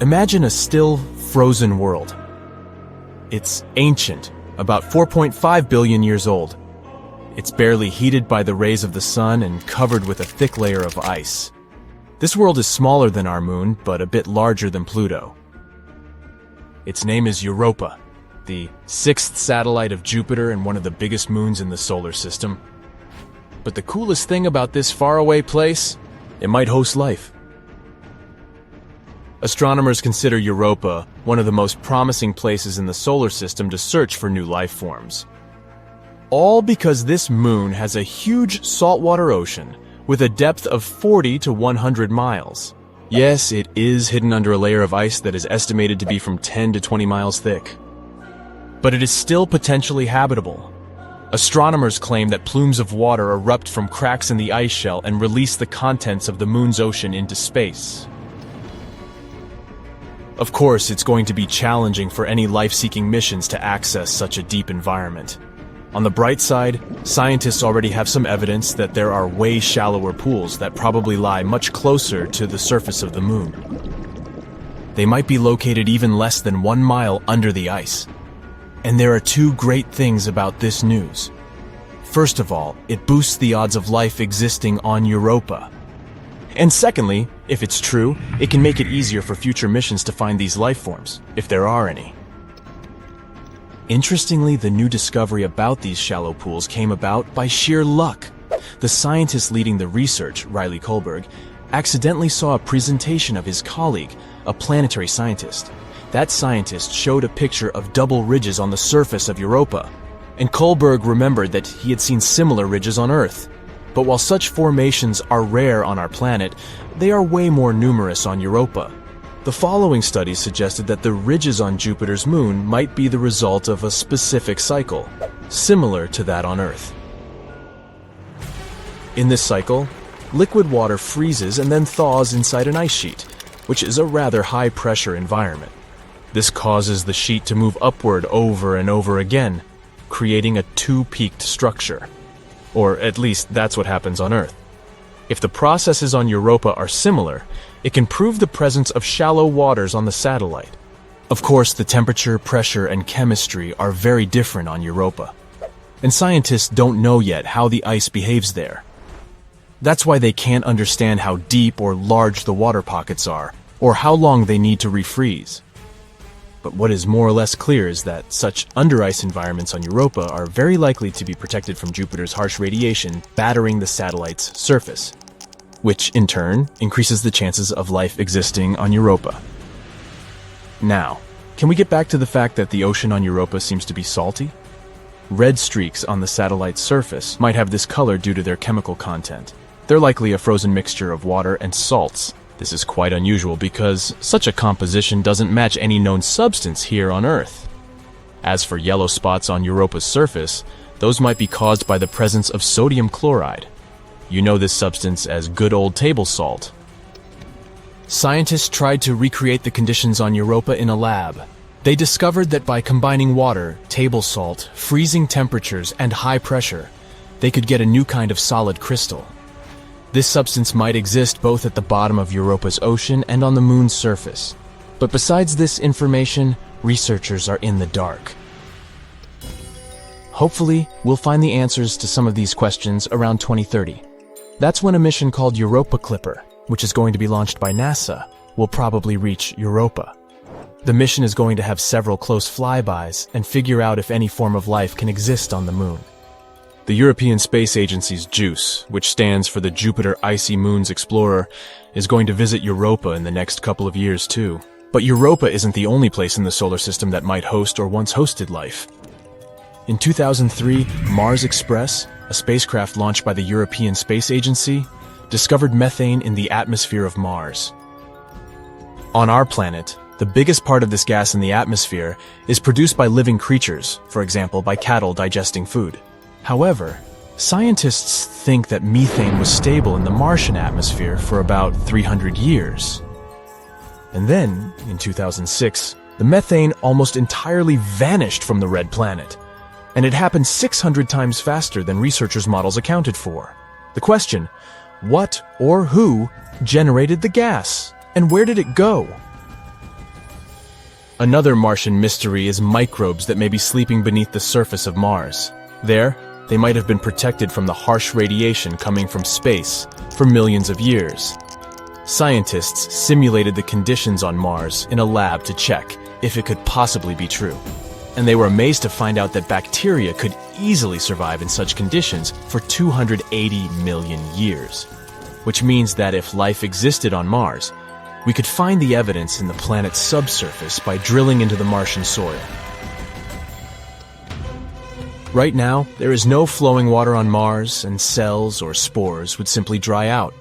Imagine a still, frozen world. It's ancient, about 4.5 billion years old. It's barely heated by the rays of the sun and covered with a thick layer of ice. This world is smaller than our moon, but a bit larger than Pluto. Its name is Europa, the sixth satellite of Jupiter and one of the biggest moons in the solar system. But the coolest thing about this faraway place, it might host life. Astronomers consider Europa one of the most promising places in the solar system to search for new life forms. All because this moon has a huge saltwater ocean with a depth of 40 to 100 miles. Yes, it is hidden under a layer of ice that is estimated to be from 10 to 20 miles thick. But it is still potentially habitable. Astronomers claim that plumes of water erupt from cracks in the ice shell and release the contents of the moon's ocean into space. Of course, it's going to be challenging for any life-seeking missions to access such a deep environment. On the bright side, scientists already have some evidence that there are way shallower pools that probably lie much closer to the surface of the moon. They might be located even less than 1 mile under the ice. And there are two great things about this news. First of all, it boosts the odds of life existing on Europa. And secondly, if it's true, it can make it easier for future missions to find these life forms, if there are any. Interestingly, the new discovery about these shallow pools came about by sheer luck. The scientist leading the research, Riley Kohlberg, accidentally saw a presentation of his colleague, a planetary scientist. That scientist showed a picture of double ridges on the surface of Europa, and Kohlberg remembered that he had seen similar ridges on Earth. But while such formations are rare on our planet, they are way more numerous on Europa. The following studies suggested that the ridges on Jupiter's moon might be the result of a specific cycle, similar to that on Earth. In this cycle, liquid water freezes and then thaws inside an ice sheet, which is a rather high-pressure environment. This causes the sheet to move upward over and over again, creating a two-peaked structure. Or at least that's what happens on Earth. If the processes on Europa are similar, it can prove the presence of shallow waters on the satellite. Of course, the temperature, pressure, and chemistry are very different on Europa. And scientists don't know yet how the ice behaves there. That's why they can't understand how deep or large the water pockets are, or how long they need to refreeze. But what is more or less clear is that such under-ice environments on Europa are very likely to be protected from Jupiter's harsh radiation battering the satellite's surface, which in turn increases the chances of life existing on Europa. Now, can we get back to the fact that the ocean on Europa seems to be salty? Red streaks on the satellite's surface might have this color due to their chemical content. They're likely a frozen mixture of water and salts. This is quite unusual because such a composition doesn't match any known substance here on Earth. As for yellow spots on Europa's surface, those might be caused by the presence of sodium chloride. You know this substance as good old table salt. Scientists tried to recreate the conditions on Europa in a lab. They discovered that by combining water, table salt, freezing temperatures, and high pressure, they could get a new kind of solid crystal. This substance might exist both at the bottom of Europa's ocean and on the moon's surface. But besides this information, researchers are in the dark. Hopefully, we'll find the answers to some of these questions around 2030. That's when a mission called Europa Clipper, which is going to be launched by NASA, will probably reach Europa. The mission is going to have several close flybys and figure out if any form of life can exist on the moon. The European Space Agency's JUICE, which stands for the Jupiter Icy Moons Explorer, is going to visit Europa in the next couple of years too. But Europa isn't the only place in the solar system that might host or once hosted life. In 2003, Mars Express, a spacecraft launched by the European Space Agency, discovered methane in the atmosphere of Mars. On our planet, the biggest part of this gas in the atmosphere is produced by living creatures, for example by cattle digesting food. However, scientists think that methane was stable in the Martian atmosphere for about 300 years. And then, in 2006, the methane almost entirely vanished from the red planet, and it happened 600 times faster than researchers' models accounted for. The question, what or who generated the gas, and where did it go? Another Martian mystery is microbes that may be sleeping beneath the surface of Mars. There, they might have been protected from the harsh radiation coming from space for millions of years. Scientists simulated the conditions on Mars in a lab to check if it could possibly be true. And they were amazed to find out that bacteria could easily survive in such conditions for 280 million years. Which means that if life existed on Mars, we could find the evidence in the planet's subsurface by drilling into the Martian soil. Right now, there is no flowing water on Mars, and cells or spores would simply dry out.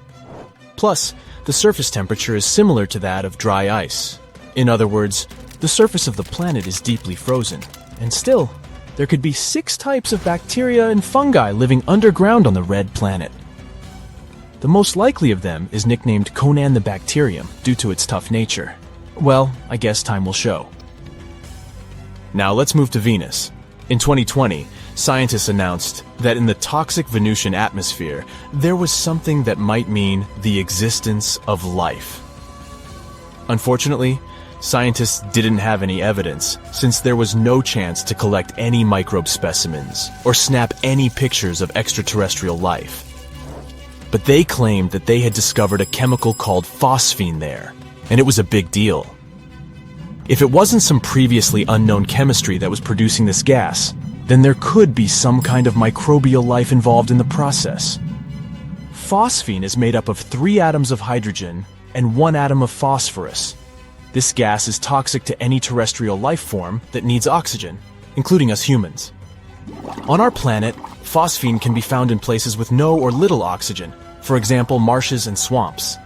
Plus, the surface temperature is similar to that of dry ice. In other words, the surface of the planet is deeply frozen, and still, there could be 6 types of bacteria and fungi living underground on the red planet. The most likely of them is nicknamed Conan the Bacterium due to its tough nature. Well, I guess time will show. Now let's move to Venus. In 2020, scientists announced that in the toxic Venusian atmosphere, there was something that might mean the existence of life. Unfortunately, scientists didn't have any evidence, since there was no chance to collect any microbe specimens or snap any pictures of extraterrestrial life. But they claimed that they had discovered a chemical called phosphine there, and it was a big deal. If it wasn't some previously unknown chemistry that was producing this gas, then there could be some kind of microbial life involved in the process. Phosphine is made up of 3 atoms of hydrogen and 1 atom of phosphorus. This gas is toxic to any terrestrial life form that needs oxygen, including us humans. On our planet, phosphine can be found in places with no or little oxygen, for example, marshes and swamps.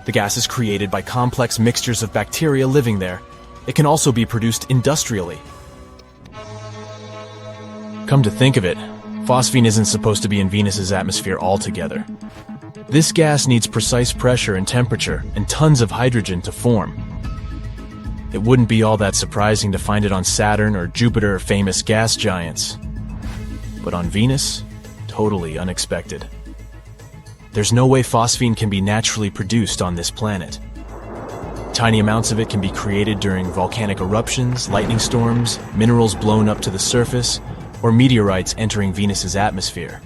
The gas is created by complex mixtures of bacteria living there. It can also be produced industrially. Come to think of it, phosphine isn't supposed to be in Venus's atmosphere altogether. This gas needs precise pressure and temperature and tons of hydrogen to form. It wouldn't be all that surprising to find it on Saturn or Jupiter, famous gas giants. But on Venus, totally unexpected. There's no way phosphine can be naturally produced on this planet. Tiny amounts of it can be created during volcanic eruptions, lightning storms, minerals blown up to the surface, or meteorites entering Venus's atmosphere,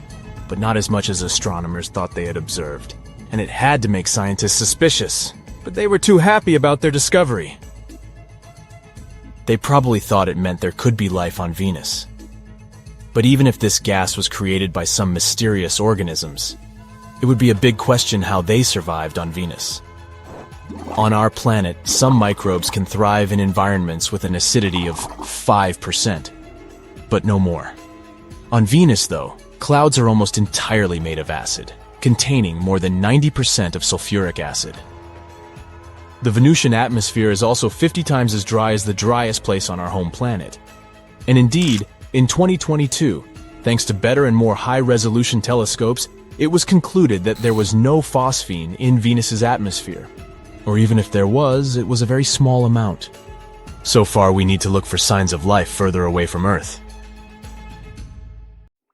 but not as much as astronomers thought they had observed. And it had to make scientists suspicious, but they were too happy about their discovery. They probably thought it meant there could be life on Venus. But even if this gas was created by some mysterious organisms, it would be a big question how they survived on Venus. On our planet, some microbes can thrive in environments with an acidity of 5%, but no more. On Venus, though, clouds are almost entirely made of acid, containing more than 90% of sulfuric acid. The Venusian atmosphere is also 50 times as dry as the driest place on our home planet. And indeed, in 2022, thanks to better and more high-resolution telescopes, it was concluded that there was no phosphine in Venus's atmosphere. Or even if there was, it was a very small amount. So far, we need to look for signs of life further away from Earth.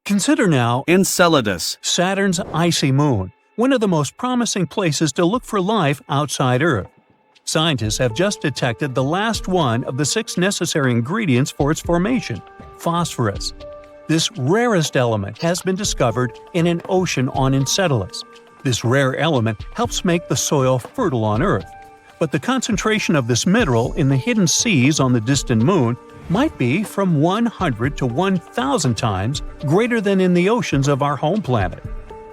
Consider now Enceladus, Saturn's icy moon, one of the most promising places to look for life outside Earth. Scientists have just detected the last one of the 6 necessary ingredients for its formation, phosphorus. This rarest element has been discovered in an ocean on Enceladus. This rare element helps make the soil fertile on Earth. But the concentration of this mineral in the hidden seas on the distant moon might be from 100 to 1,000 times greater than in the oceans of our home planet.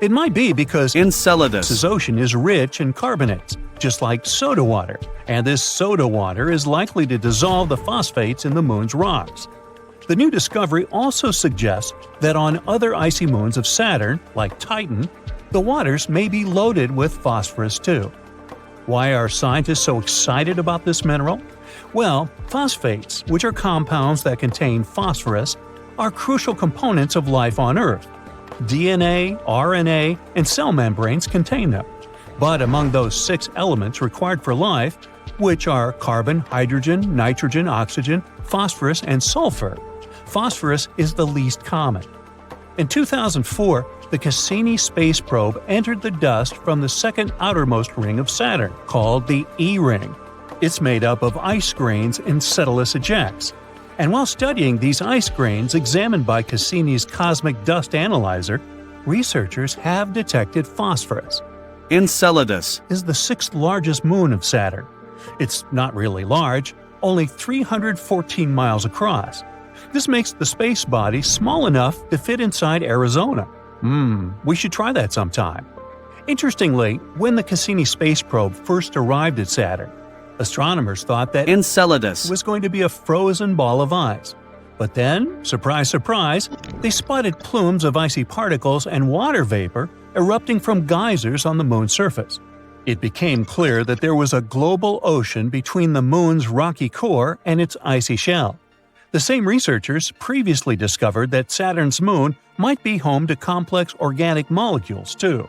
It might be because Enceladus' ocean is rich in carbonates, just like soda water, and this soda water is likely to dissolve the phosphates in the moon's rocks. The new discovery also suggests that on other icy moons of Saturn, like Titan, the waters may be loaded with phosphorus too. Why are scientists so excited about this mineral? Well, phosphates, which are compounds that contain phosphorus, are crucial components of life on Earth. DNA, RNA, and cell membranes contain them. But among those 6 elements required for life, which are carbon, hydrogen, nitrogen, oxygen, phosphorus, and sulfur, phosphorus is the least common. In 2004, the Cassini space probe entered the dust from the second outermost ring of Saturn, called the E ring. It's made up of ice grains Enceladus ejects. And while studying these ice grains examined by Cassini's cosmic dust analyzer, researchers have detected Phosphorus. Enceladus Is the sixth largest moon of Saturn. It's not really large, only 314 miles across. This makes the space body small enough to fit inside Arizona. We should try that sometime. Interestingly, when the Cassini space probe first arrived at Saturn, astronomers thought that Enceladus was going to be a frozen ball of ice. But then, surprise, surprise, they spotted plumes of icy particles and water vapor erupting from geysers on the moon's surface. It became clear that there was a global ocean between the moon's rocky core and its icy shell. The same researchers previously discovered that Saturn's moon might be home to complex organic molecules, too.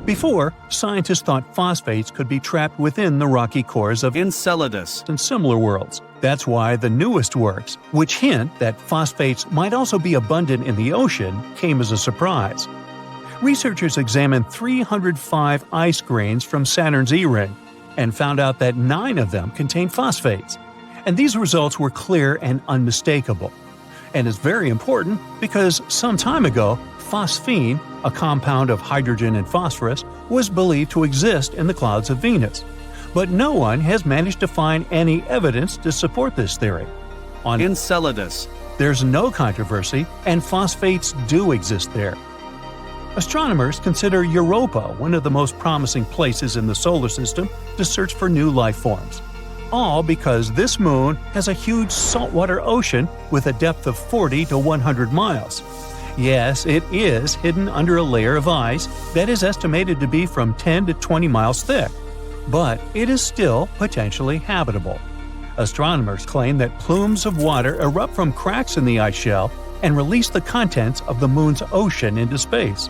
Before, scientists thought phosphates could be trapped within the rocky cores of Enceladus and similar worlds. That's why the newest works, which hint that phosphates might also be abundant in the ocean, came as a surprise. Researchers examined 305 ice grains from Saturn's E-ring and found out that 9 of them contained phosphates. And these results were clear and unmistakable. And it's very important because some time ago, phosphine, a compound of hydrogen and phosphorus, was believed to exist in the clouds of Venus. But no one has managed to find any evidence to support this theory. On Enceladus there's no controversy, and phosphates do exist there. Astronomers consider Europa one of the most promising places in the solar system to search for new life forms. All because this moon has a huge saltwater ocean with a depth of 40 to 100 miles. Yes, it is hidden under a layer of ice that is estimated to be from 10 to 20 miles thick. But it is still potentially habitable. Astronomers claim that plumes of water erupt from cracks in the ice shell and release the contents of the moon's ocean into space.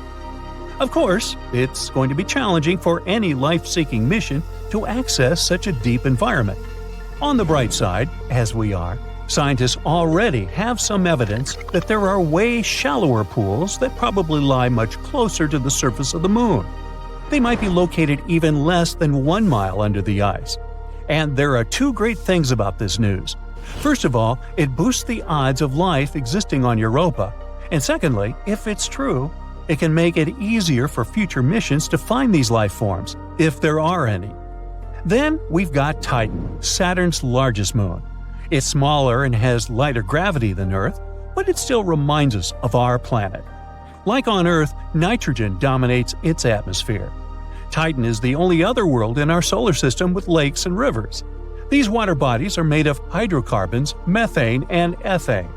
Of course, it's going to be challenging for any life-seeking mission to access such a deep environment. On the bright side, as we are, scientists already have some evidence that there are way shallower pools that probably lie much closer to the surface of the moon. They might be located even less than 1 mile under the ice. And there are 2 great things about this news. First of all, it boosts the odds of life existing on Europa. And secondly, if it's true, it can make it easier for future missions to find these life forms, if there are any. Then we've got Titan, Saturn's largest moon. It's smaller and has lighter gravity than Earth, but it still reminds us of our planet. Like on Earth, nitrogen dominates its atmosphere. Titan is the only other world in our solar system with lakes and rivers. These water bodies are made of hydrocarbons, methane, and ethane.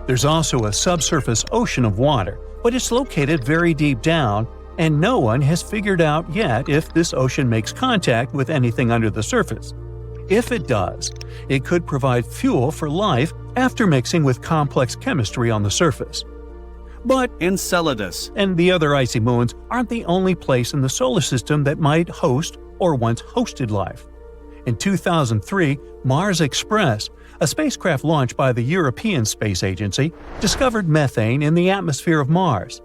There's also a subsurface ocean of water, but it's located very deep down, and no one has figured out yet if this ocean makes contact with anything under the surface. If it does, it could provide fuel for life after mixing with complex chemistry on the surface. But Enceladus and the other icy moons aren't the only place in the solar system that might host or once hosted life. In 2003, Mars Express, a spacecraft launched by the European Space Agency, discovered methane in the atmosphere of Mars.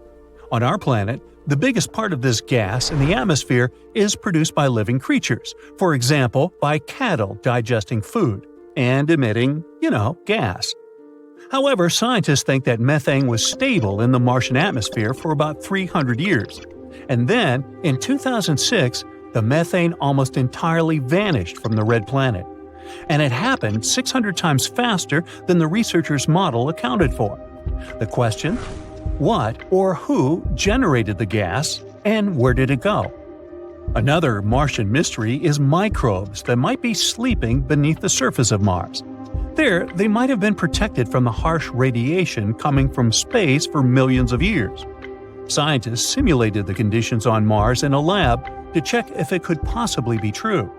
On our planet, the biggest part of this gas in the atmosphere is produced by living creatures, for example, by cattle digesting food and emitting, gas. However, scientists think that methane was stable in the Martian atmosphere for about 300 years. And then, in 2006, the methane almost entirely vanished from the red planet. And it happened 600 times faster than the researchers' model accounted for. The question? What or who generated the gas, and where did it go? Another Martian mystery is microbes that might be sleeping beneath the surface of Mars. There, they might have been protected from the harsh radiation coming from space for millions of years. Scientists simulated the conditions on Mars in a lab to check if it could possibly be true.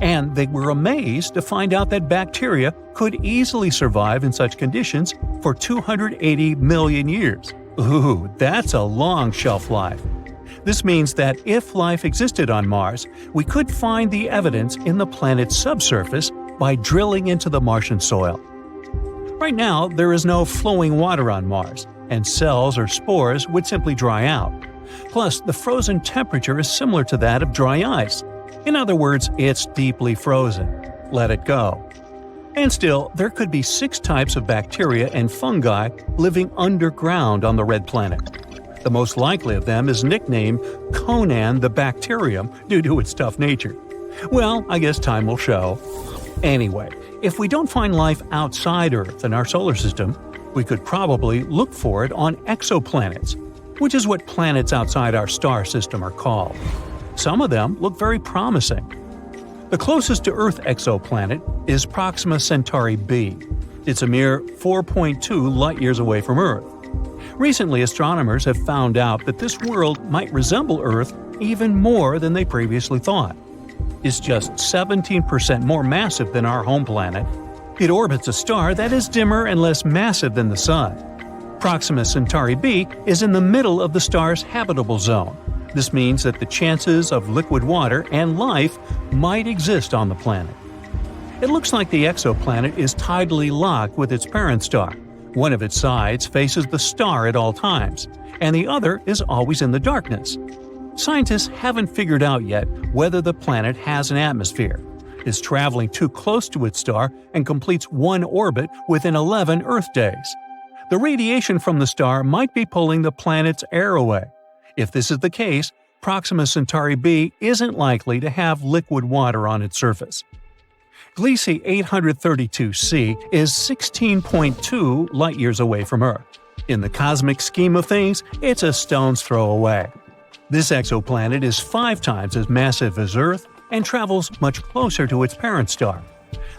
And they were amazed to find out that bacteria could easily survive in such conditions for 280 million years. Ooh, that's a long shelf life. This means that if life existed on Mars, we could find the evidence in the planet's subsurface by drilling into the Martian soil. Right now, there is no flowing water on Mars, and cells or spores would simply dry out. Plus, the frozen temperature is similar to that of dry ice. In other words, it's deeply frozen. let it go. And still, there could be 6 types of bacteria and fungi living underground on the red planet. The most likely of them is nicknamed Conan the Bacterium due to its tough nature. Well, I guess time will show. Anyway, if we don't find life outside Earth in our solar system, we could probably look for it on exoplanets, which is what planets outside our star system are called. Some of them look very promising. The closest to Earth exoplanet is Proxima Centauri b. It's a mere 4.2 light-years away from Earth. Recently, astronomers have found out that this world might resemble Earth even more than they previously thought. It's just 17% more massive than our home planet. It orbits a star that is dimmer and less massive than the Sun. Proxima Centauri b is in the middle of the star's habitable zone. This means that the chances of liquid water and life might exist on the planet. It looks like the exoplanet is tidally locked with its parent star. One of its sides faces the star at all times, and the other is always in the darkness. Scientists haven't figured out yet whether the planet has an atmosphere, is traveling too close to its star, and completes one orbit within 11 Earth days. The radiation from the star might be pulling the planet's air away. If this is the case, Proxima Centauri b isn't likely to have liquid water on its surface. Gliese 832c is 16.2 light-years away from Earth. In the cosmic scheme of things, it's a stone's throw away. This exoplanet is 5 times as massive as Earth and travels much closer to its parent star.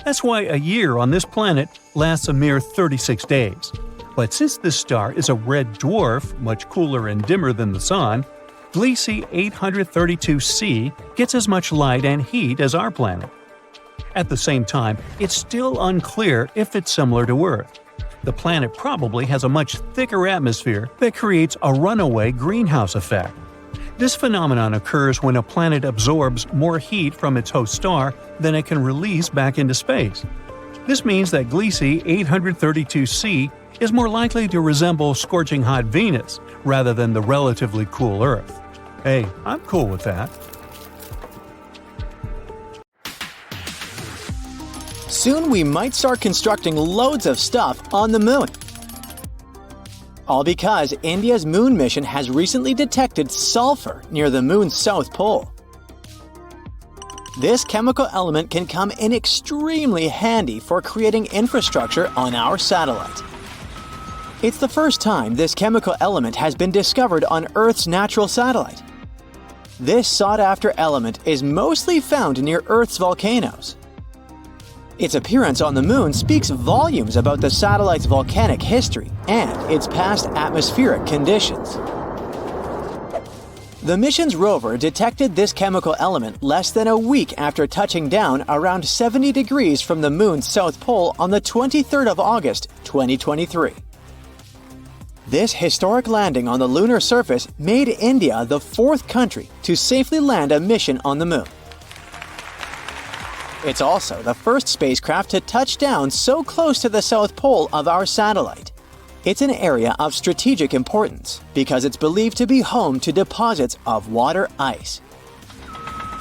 That's why a year on this planet lasts a mere 36 days. But since this star is a red dwarf, much cooler and dimmer than the Sun, Gliese 832c gets as much light and heat as our planet. At the same time, it's still unclear if it's similar to Earth. The planet probably has a much thicker atmosphere that creates a runaway greenhouse effect. This phenomenon occurs when a planet absorbs more heat from its host star than it can release back into space. This means that Gliese 832c is more likely to resemble scorching hot Venus rather than the relatively cool Earth. Hey, I'm cool with that. Soon we might start constructing loads of stuff on the moon. All because India's moon mission has recently detected sulfur near the moon's south pole. This chemical element can come in extremely handy for creating infrastructure on our satellite. It's the first time this chemical element has been discovered on Earth's natural satellite. This sought-after element is mostly found near Earth's volcanoes. Its appearance on the moon speaks volumes about the satellite's volcanic history and its past atmospheric conditions. The mission's rover detected this chemical element less than a week after touching down around 70 degrees from the moon's south pole on the 23rd of August, 2023. This historic landing on the lunar surface made India the 4th country to safely land a mission on the moon. It's also the first spacecraft to touch down so close to the south pole of our satellite. It's an area of strategic importance because it's believed to be home to deposits of water ice.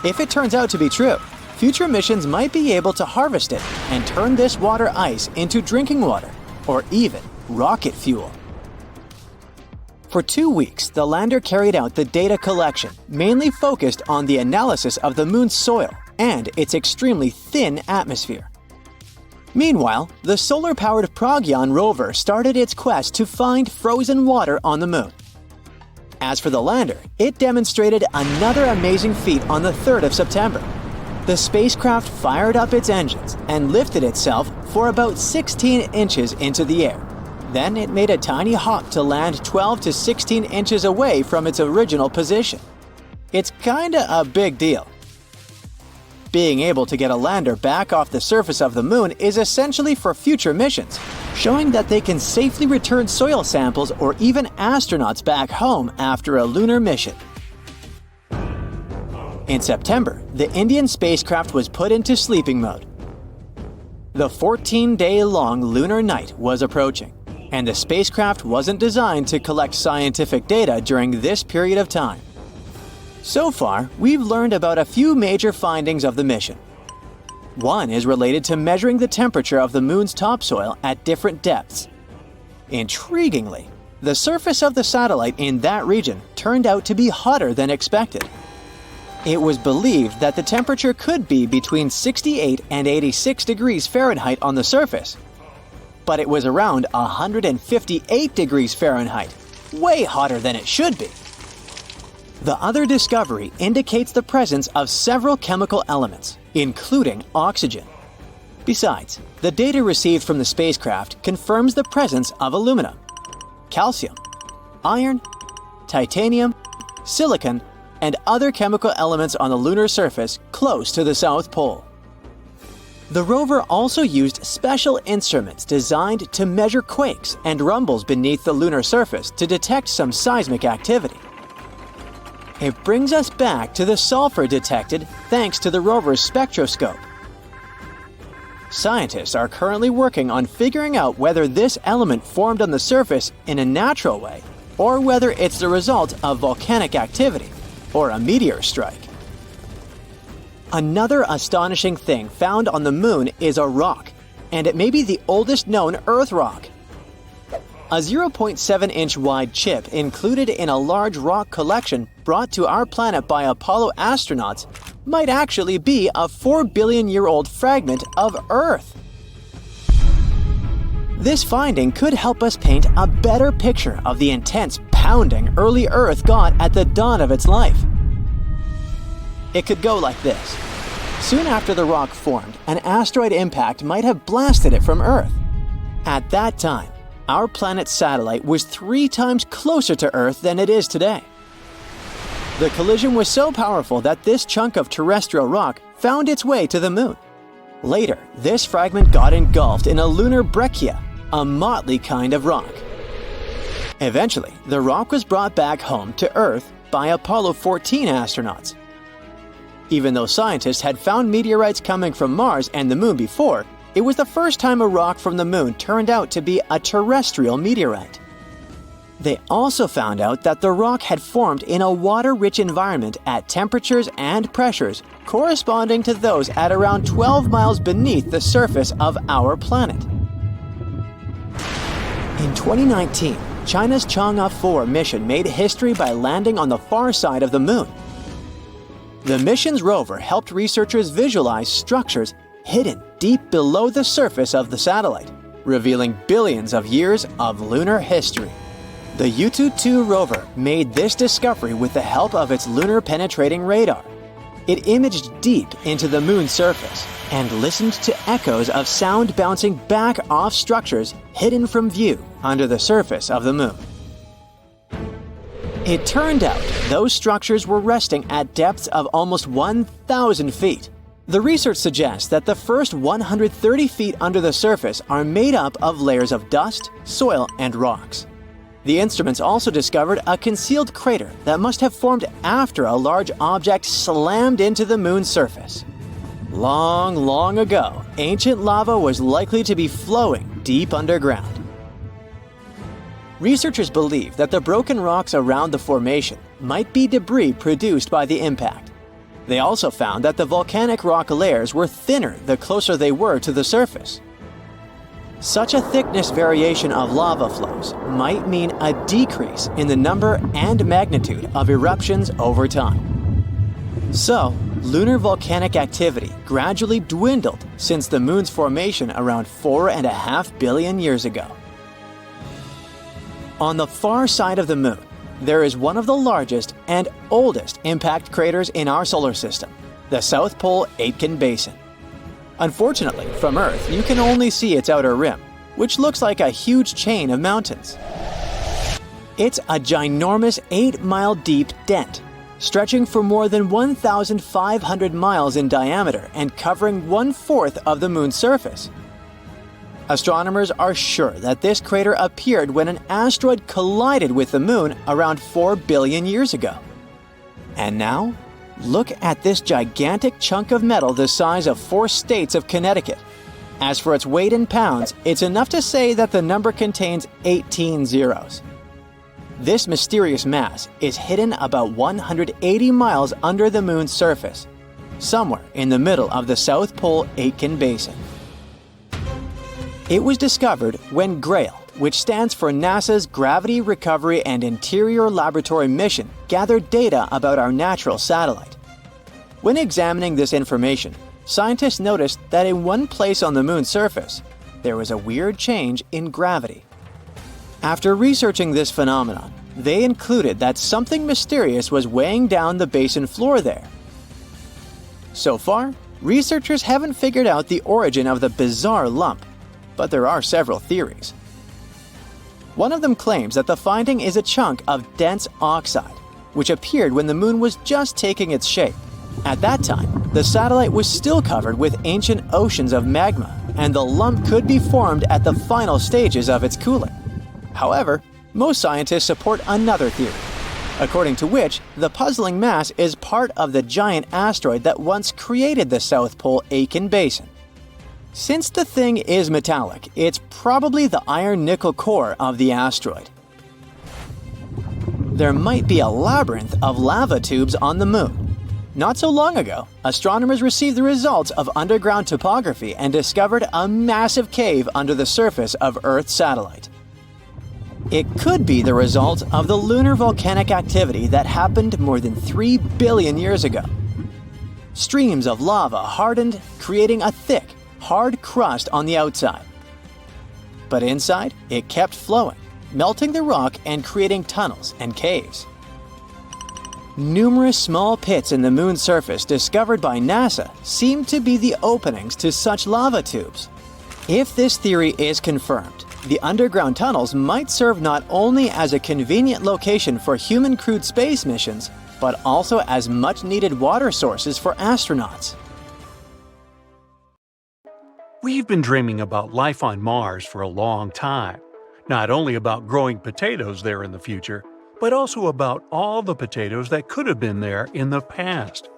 If it turns out to be true, future missions might be able to harvest it and turn this water ice into drinking water or even rocket fuel. For 2 weeks, the lander carried out the data collection, mainly focused on the analysis of the moon's soil and its extremely thin atmosphere. Meanwhile, the solar-powered Pragyan rover started its quest to find frozen water on the moon. As for the lander, it demonstrated another amazing feat on the 3rd of September. The spacecraft fired up its engines and lifted itself for about 16 inches into the air. Then it made a tiny hop to land 12 to 16 inches away from its original position. It's kinda a big deal. Being able to get a lander back off the surface of the moon is essentially for future missions, showing that they can safely return soil samples or even astronauts back home after a lunar mission. In September, the Indian spacecraft was put into sleeping mode. The 14-day-long lunar night was approaching, and the spacecraft wasn't designed to collect scientific data during this period of time. So far, we've learned about a few major findings of the mission. One is related to measuring the temperature of the moon's topsoil at different depths. Intriguingly, the surface of the satellite in that region turned out to be hotter than expected. It was believed that the temperature could be between 68 and 86 degrees Fahrenheit on the surface, but it was around 158 degrees Fahrenheit, way hotter than it should be. The other discovery indicates the presence of several chemical elements, including oxygen. Besides, the data received from the spacecraft confirms the presence of aluminum, calcium, iron, titanium, silicon, and other chemical elements on the lunar surface close to the South Pole. The rover also used special instruments designed to measure quakes and rumbles beneath the lunar surface to detect some seismic activity. It brings us back to the sulfur detected thanks to the rover's spectroscope. Scientists are currently working on figuring out whether this element formed on the surface in a natural way or whether it's the result of volcanic activity or a meteor strike. Another astonishing thing found on the moon is a rock, and it may be the oldest known Earth rock. A 0.7-inch wide chip included in a large rock collection brought to our planet by Apollo astronauts might actually be a 4-billion-year-old fragment of Earth. This finding could help us paint a better picture of the intense pounding early Earth got at the dawn of its life. It could go like this. Soon after the rock formed, an asteroid impact might have blasted it from Earth. At that time, our planet's satellite was 3 times closer to Earth than it is today. The collision was so powerful that this chunk of terrestrial rock found its way to the moon. Later, this fragment got engulfed in a lunar breccia, a motley kind of rock. Eventually, the rock was brought back home to Earth by Apollo 14 astronauts. Even though scientists had found meteorites coming from Mars and the moon before, it was the first time a rock from the moon turned out to be a terrestrial meteorite. They also found out that the rock had formed in a water-rich environment at temperatures and pressures corresponding to those at around 12 miles beneath the surface of our planet. In 2019, China's Chang'e 4 mission made history by landing on the far side of the moon. The mission's rover helped researchers visualize structures hidden deep below the surface of the satellite, revealing billions of years of lunar history. The Yutu-2 rover made this discovery with the help of its lunar-penetrating radar. It imaged deep into the moon's surface and listened to echoes of sound bouncing back off structures hidden from view under the surface of the moon. It turned out those structures were resting at depths of almost 1,000 feet. The research suggests that the first 130 feet under the surface are made up of layers of dust, soil, and rocks. The instruments also discovered a concealed crater that must have formed after a large object slammed into the moon's surface. Long, long ago, ancient lava was likely to be flowing deep underground. Researchers believe that the broken rocks around the formation might be debris produced by the impact. They also found that the volcanic rock layers were thinner the closer they were to the surface. Such a thickness variation of lava flows might mean a decrease in the number and magnitude of eruptions over time. So, lunar volcanic activity gradually dwindled since the moon's formation around 4.5 billion years ago. On the far side of the moon, there is one of the largest and oldest impact craters in our solar system, the South Pole Aitken Basin. Unfortunately, from Earth, you can only see its outer rim, which looks like a huge chain of mountains. It's a ginormous 8-mile deep dent, stretching for more than 1,500 miles in diameter and covering 1/4 of the moon's surface. Astronomers are sure that this crater appeared when an asteroid collided with the moon around 4 billion years ago. And now, look at this gigantic chunk of metal the size of 4 states of Connecticut. As for its weight in pounds, it's enough to say that the number contains 18 zeros. This mysterious mass is hidden about 180 miles under the moon's surface. somewhere in the middle of the South Pole Aitken Basin. It was discovered when GRAIL, which stands for NASA's Gravity Recovery and Interior Laboratory Mission, gathered data about our natural satellite. When examining this information, scientists noticed that in one place on the Moon's surface, there was a weird change in gravity. After researching this phenomenon, they concluded that something mysterious was weighing down the basin floor there. So far, researchers haven't figured out the origin of the bizarre lump, but there are several theories. One of them claims that the finding is a chunk of dense oxide, which appeared when the Moon was just taking its shape. At that time, the satellite was still covered with ancient oceans of magma, and the lump could be formed at the final stages of its cooling. However, most scientists support another theory, according to which the puzzling mass is part of the giant asteroid that once created the South Pole Aitken Basin. Since the thing is metallic, it's probably the iron-nickel core of the asteroid. There might be a labyrinth of lava tubes on the Moon. Not so long ago, astronomers received the results of underground topography and discovered a massive cave under the surface of Earth's satellite. It could be the result of the lunar volcanic activity that happened more than 3 billion years ago. Streams of lava hardened, creating a thick, hard crust on the outside. But inside, it kept flowing, melting the rock and creating tunnels and caves. Numerous small pits in the Moon's surface discovered by NASA seem to be the openings to such lava tubes. If this theory is confirmed, the underground tunnels might serve not only as a convenient location for human-crewed space missions, but also as much-needed water sources for astronauts. We've been dreaming about life on Mars for a long time. Not only about growing potatoes there in the future, but also about all the potatoes that could have been there in the past.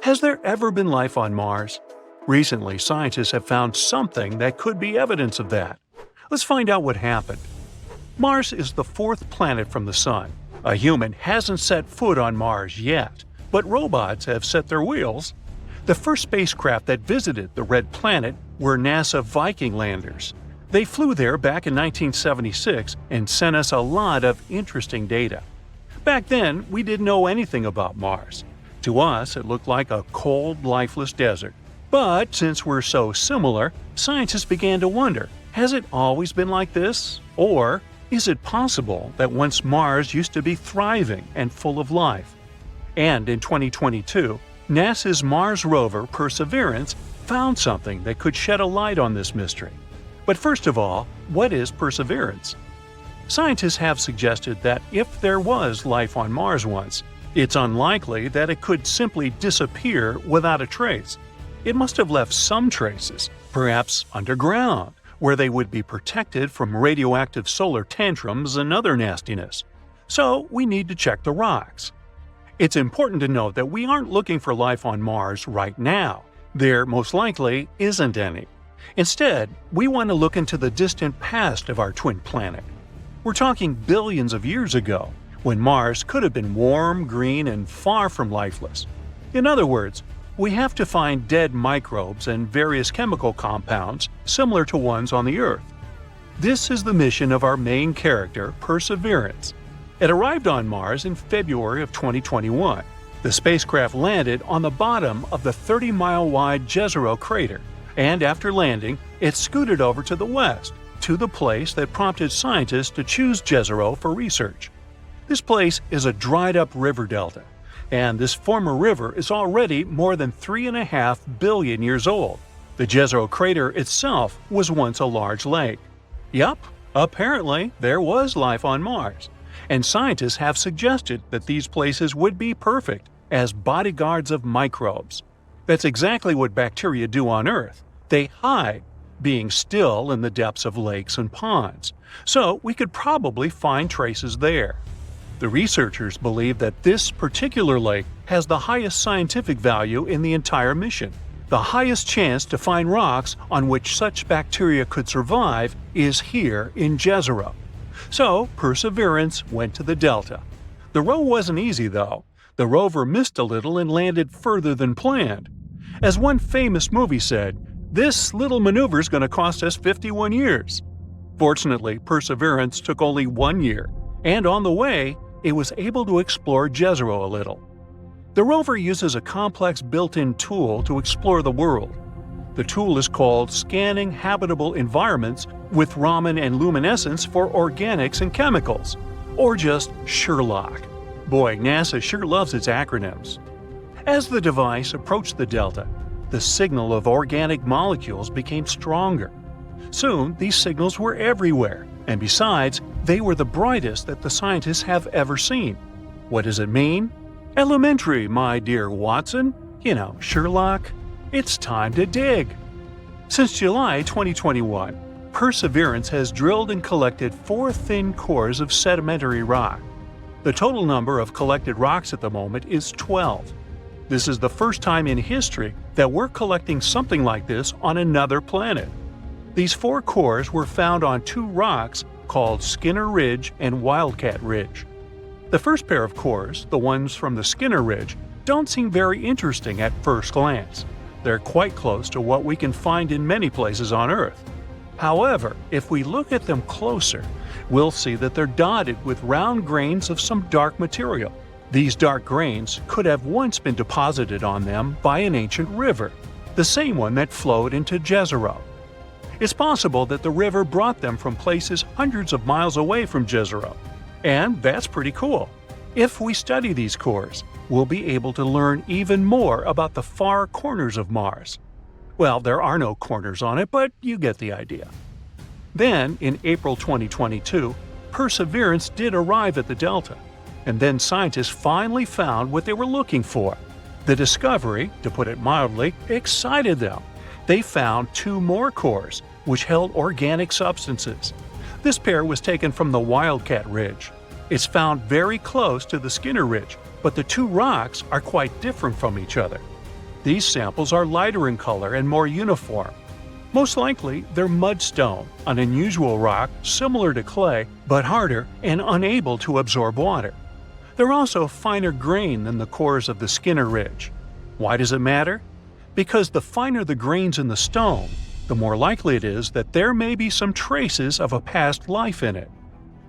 Has there ever been life on Mars? Recently, scientists have found something that could be evidence of that. Let's find out what happened. Mars is the fourth planet from the Sun. A human hasn't set foot on Mars yet, but robots have set their wheels. The first spacecraft that visited the Red Planet were NASA Viking landers. They flew there back in 1976 and sent us a lot of interesting data. Back then, we didn't know anything about Mars. To us, it looked like a cold, lifeless desert. But since we're so similar, scientists began to wonder, has it always been like this? Or is it possible that once Mars used to be thriving and full of life? And in 2022, NASA's Mars rover Perseverance found something that could shed a light on this mystery. But first of all, what is Perseverance? Scientists have suggested that if there was life on Mars once, it's unlikely that it could simply disappear without a trace. It must have left some traces, perhaps underground, where they would be protected from radioactive solar tantrums and other nastiness. So we need to check the rocks. It's important to note that we aren't looking for life on Mars right now. There most likely isn't any. Instead, we want to look into the distant past of our twin planet. We're talking billions of years ago, when Mars could have been warm, green, and far from lifeless. In other words, we have to find dead microbes and various chemical compounds similar to ones on the Earth. This is the mission of our main character, Perseverance. It arrived on Mars in February of 2021. The spacecraft landed on the bottom of the 30-mile-wide Jezero crater, and after landing, it scooted over to the west, to the place that prompted scientists to choose Jezero for research. This place is a dried-up river delta, and this former river is already more than 3.5 billion years old. The Jezero crater itself was once a large lake. Yup, apparently there was life on Mars, and scientists have suggested that these places would be perfect as bodyguards of microbes. That's exactly what bacteria do on Earth. They hide, being still in the depths of lakes and ponds, so we could probably find traces there. The researchers believe that this particular lake has the highest scientific value in the entire mission. The highest chance to find rocks on which such bacteria could survive is here in Jezero. So Perseverance went to the delta. The row wasn't easy though. The rover missed a little and landed further than planned. As one famous movie said, "This little maneuver's going to cost us 51 years." Fortunately, Perseverance took only 1 year, and on the way, it was able to explore Jezero a little. The rover uses a complex built-in tool to explore the world. The tool is called Scanning Habitable Environments with Raman and Luminescence for Organics and Chemicals, or just SHERLOC. Boy, NASA sure loves its acronyms. As the device approached the delta, the signal of organic molecules became stronger. Soon, these signals were everywhere, and besides, they were the brightest that the scientists have ever seen. What does it mean? Elementary, my dear Watson. You know, Sherlock. It's time to dig. Since July 2021, Perseverance has drilled and collected 4 thin cores of sedimentary rock. The total number of collected rocks at the moment is 12. This is the first time in history that we're collecting something like this on another planet. These 4 cores were found on 2 rocks called Skinner Ridge and Wildcat Ridge. The first pair of cores, the ones from the Skinner Ridge, don't seem very interesting at first glance. They're quite close to what we can find in many places on Earth. However, if we look at them closer, we'll see that they're dotted with round grains of some dark material. These dark grains could have once been deposited on them by an ancient river, the same one that flowed into Jezero. It's possible that the river brought them from places hundreds of miles away from Jezero, and that's pretty cool. If we study these cores, we'll be able to learn even more about the far corners of Mars. Well, there are no corners on it, but you get the idea. Then, in April 2022, Perseverance did arrive at the delta, and then scientists finally found what they were looking for. The discovery, to put it mildly, excited them. They found 2 more cores, which held organic substances. This pair was taken from the Wildcat Ridge. It's found very close to the Skinner Ridge, but the 2 rocks are quite different from each other. These samples are lighter in color and more uniform. Most likely, they're mudstone, an unusual rock similar to clay, but harder and unable to absorb water. They're also finer grained than the cores of the Skinner Ridge. Why does it matter? Because the finer the grains in the stone, the more likely it is that there may be some traces of a past life in it.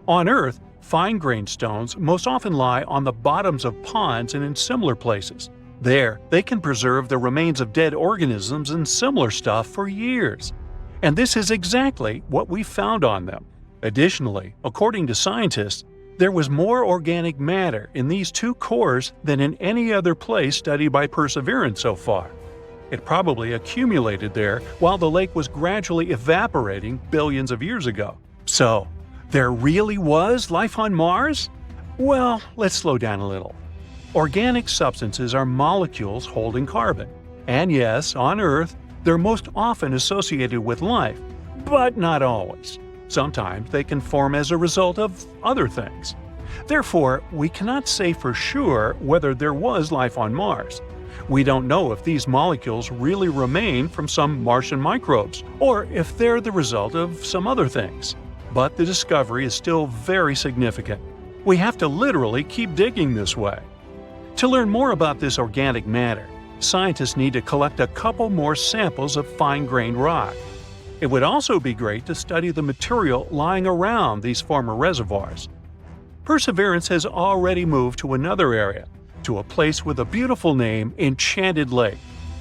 On Earth, fine-grained stones most often lie on the bottoms of ponds and in similar places. There, they can preserve the remains of dead organisms and similar stuff for years. And this is exactly what we found on them. Additionally, according to scientists, there was more organic matter in these 2 cores than in any other place studied by Perseverance so far. It probably accumulated there while the lake was gradually evaporating billions of years ago. So, there really was life on Mars? Well, let's slow down a little. Organic substances are molecules holding carbon. And yes, on Earth, they're most often associated with life, but not always. Sometimes they can form as a result of other things. Therefore, we cannot say for sure whether there was life on Mars. We don't know if these molecules really remain from some Martian microbes, or if they're the result of some other things. But the discovery is still very significant. We have to literally keep digging this way. To learn more about this organic matter, scientists need to collect a couple more samples of fine-grained rock. It would also be great to study the material lying around these former reservoirs. Perseverance has already moved to another area, to a place with a beautiful name, Enchanted Lake.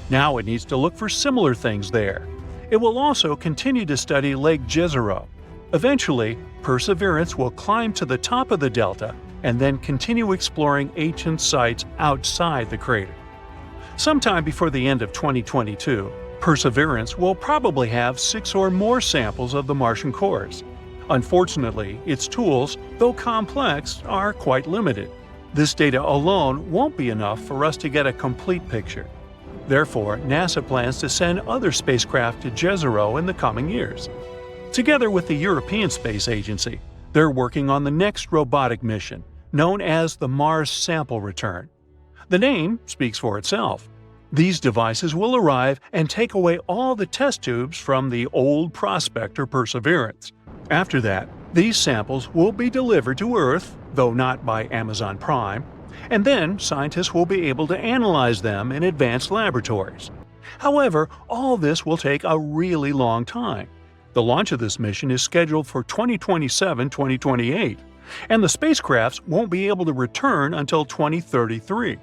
Now it needs to look for similar things there. It will also continue to study Lake Jezero. Eventually, Perseverance will climb to the top of the delta and then continue exploring ancient sites outside the crater. Sometime before the end of 2022, Perseverance will probably have 6 or more samples of the Martian cores. Unfortunately, its tools, though complex, are quite limited. This data alone won't be enough for us to get a complete picture. Therefore, NASA plans to send other spacecraft to Jezero in the coming years. Together with the European Space Agency, they're working on the next robotic mission, known as the Mars Sample Return. The name speaks for itself. These devices will arrive and take away all the test tubes from the old Prospector Perseverance. After that, these samples will be delivered to Earth, though not by Amazon Prime, and then scientists will be able to analyze them in advanced laboratories. However, all this will take a really long time. The launch of this mission is scheduled for 2027-2028, and the spacecrafts won't be able to return until 2033.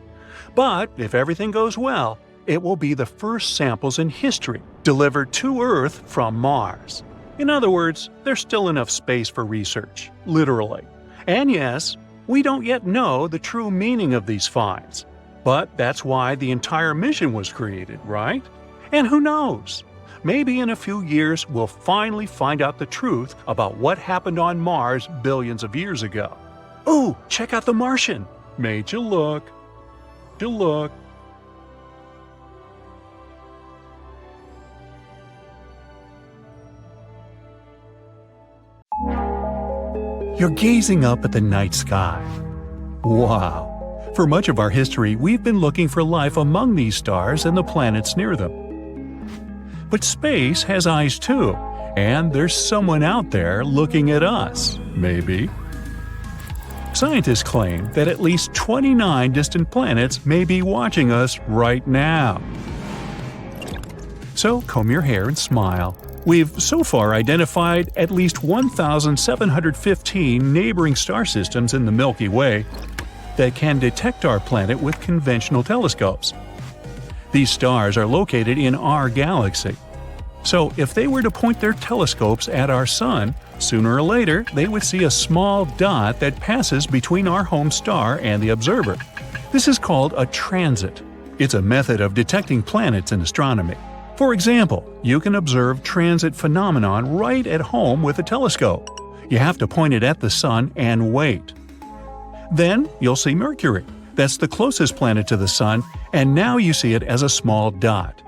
But if everything goes well, it will be the first samples in history delivered to Earth from Mars. In other words, there's still enough space for research, literally. And yes, we don't yet know the true meaning of these finds. But that's why the entire mission was created, right? And who knows? Maybe in a few years we'll finally find out the truth about what happened on Mars billions of years ago. Ooh, check out the Martian! Made you look. You're gazing up at the night sky. Wow! For much of our history, we've been looking for life among these stars and the planets near them. But space has eyes too, and there's someone out there looking at us, maybe. Scientists claim that at least 29 distant planets may be watching us right now. So comb your hair and smile. We've so far identified at least 1,715 neighboring star systems in the Milky Way that can detect our planet with conventional telescopes. These stars are located in our galaxy. So if they were to point their telescopes at our Sun, sooner or later they would see a small dot that passes between our home star and the observer. This is called a transit. It's a method of detecting planets in astronomy. For example, you can observe transit phenomenon right at home with a telescope. You have to point it at the Sun and wait. Then you'll see Mercury. That's the closest planet to the Sun, and now you see it as a small dot.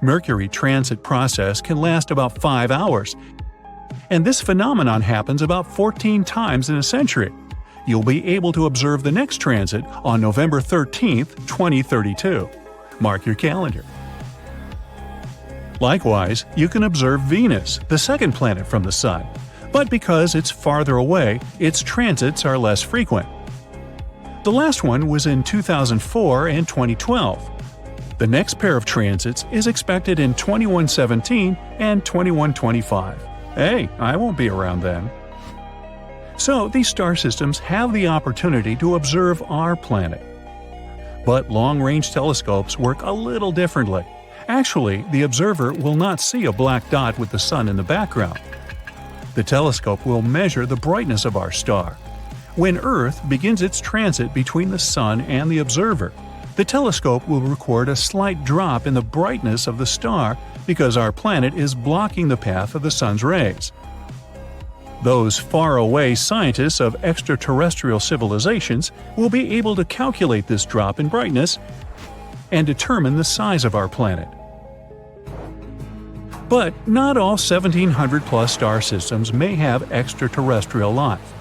Mercury transit process can last about 5 hours, and this phenomenon happens about 14 times in a century. You'll be able to observe the next transit on November 13, 2032. Mark your calendar. Likewise, you can observe Venus, the second planet from the Sun, but because it's farther away, its transits are less frequent. The last one was in 2004 and 2012. The next pair of transits is expected in 2117 and 2125. Hey, I won't be around then. So these star systems have the opportunity to observe our planet. But long-range telescopes work a little differently. Actually, the observer will not see a black dot with the Sun in the background. The telescope will measure the brightness of our star. When Earth begins its transit between the Sun and the observer, the telescope will record a slight drop in the brightness of the star because our planet is blocking the path of the Sun's rays. Those faraway scientists of extraterrestrial civilizations will be able to calculate this drop in brightness and determine the size of our planet. But not all 1,700-plus star systems may have extraterrestrial life.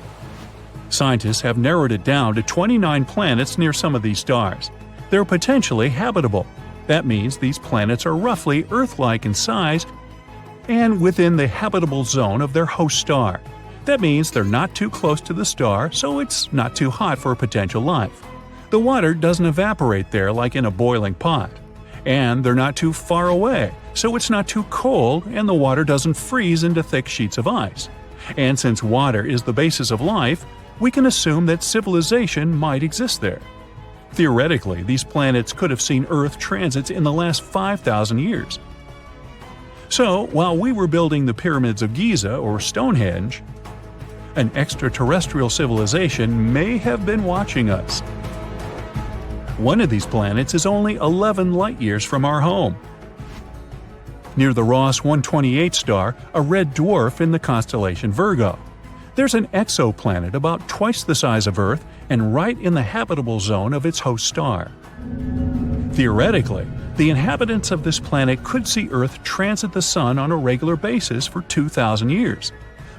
Scientists have narrowed it down to 29 planets near some of these stars. They're potentially habitable. That means these planets are roughly Earth-like in size and within the habitable zone of their host star. That means they're not too close to the star, so it's not too hot for potential life. The water doesn't evaporate there like in a boiling pot. And they're not too far away, so it's not too cold and the water doesn't freeze into thick sheets of ice. And since water is the basis of life, we can assume that civilization might exist there. Theoretically, these planets could have seen Earth transits in the last 5,000 years. So, while we were building the pyramids of Giza or Stonehenge, an extraterrestrial civilization may have been watching us. One of these planets is only 11 light-years from our home. Near the Ross 128 star, a red dwarf in the constellation Virgo, there's an exoplanet about twice the size of Earth and right in the habitable zone of its host star. Theoretically, the inhabitants of this planet could see Earth transit the Sun on a regular basis for 2,000 years.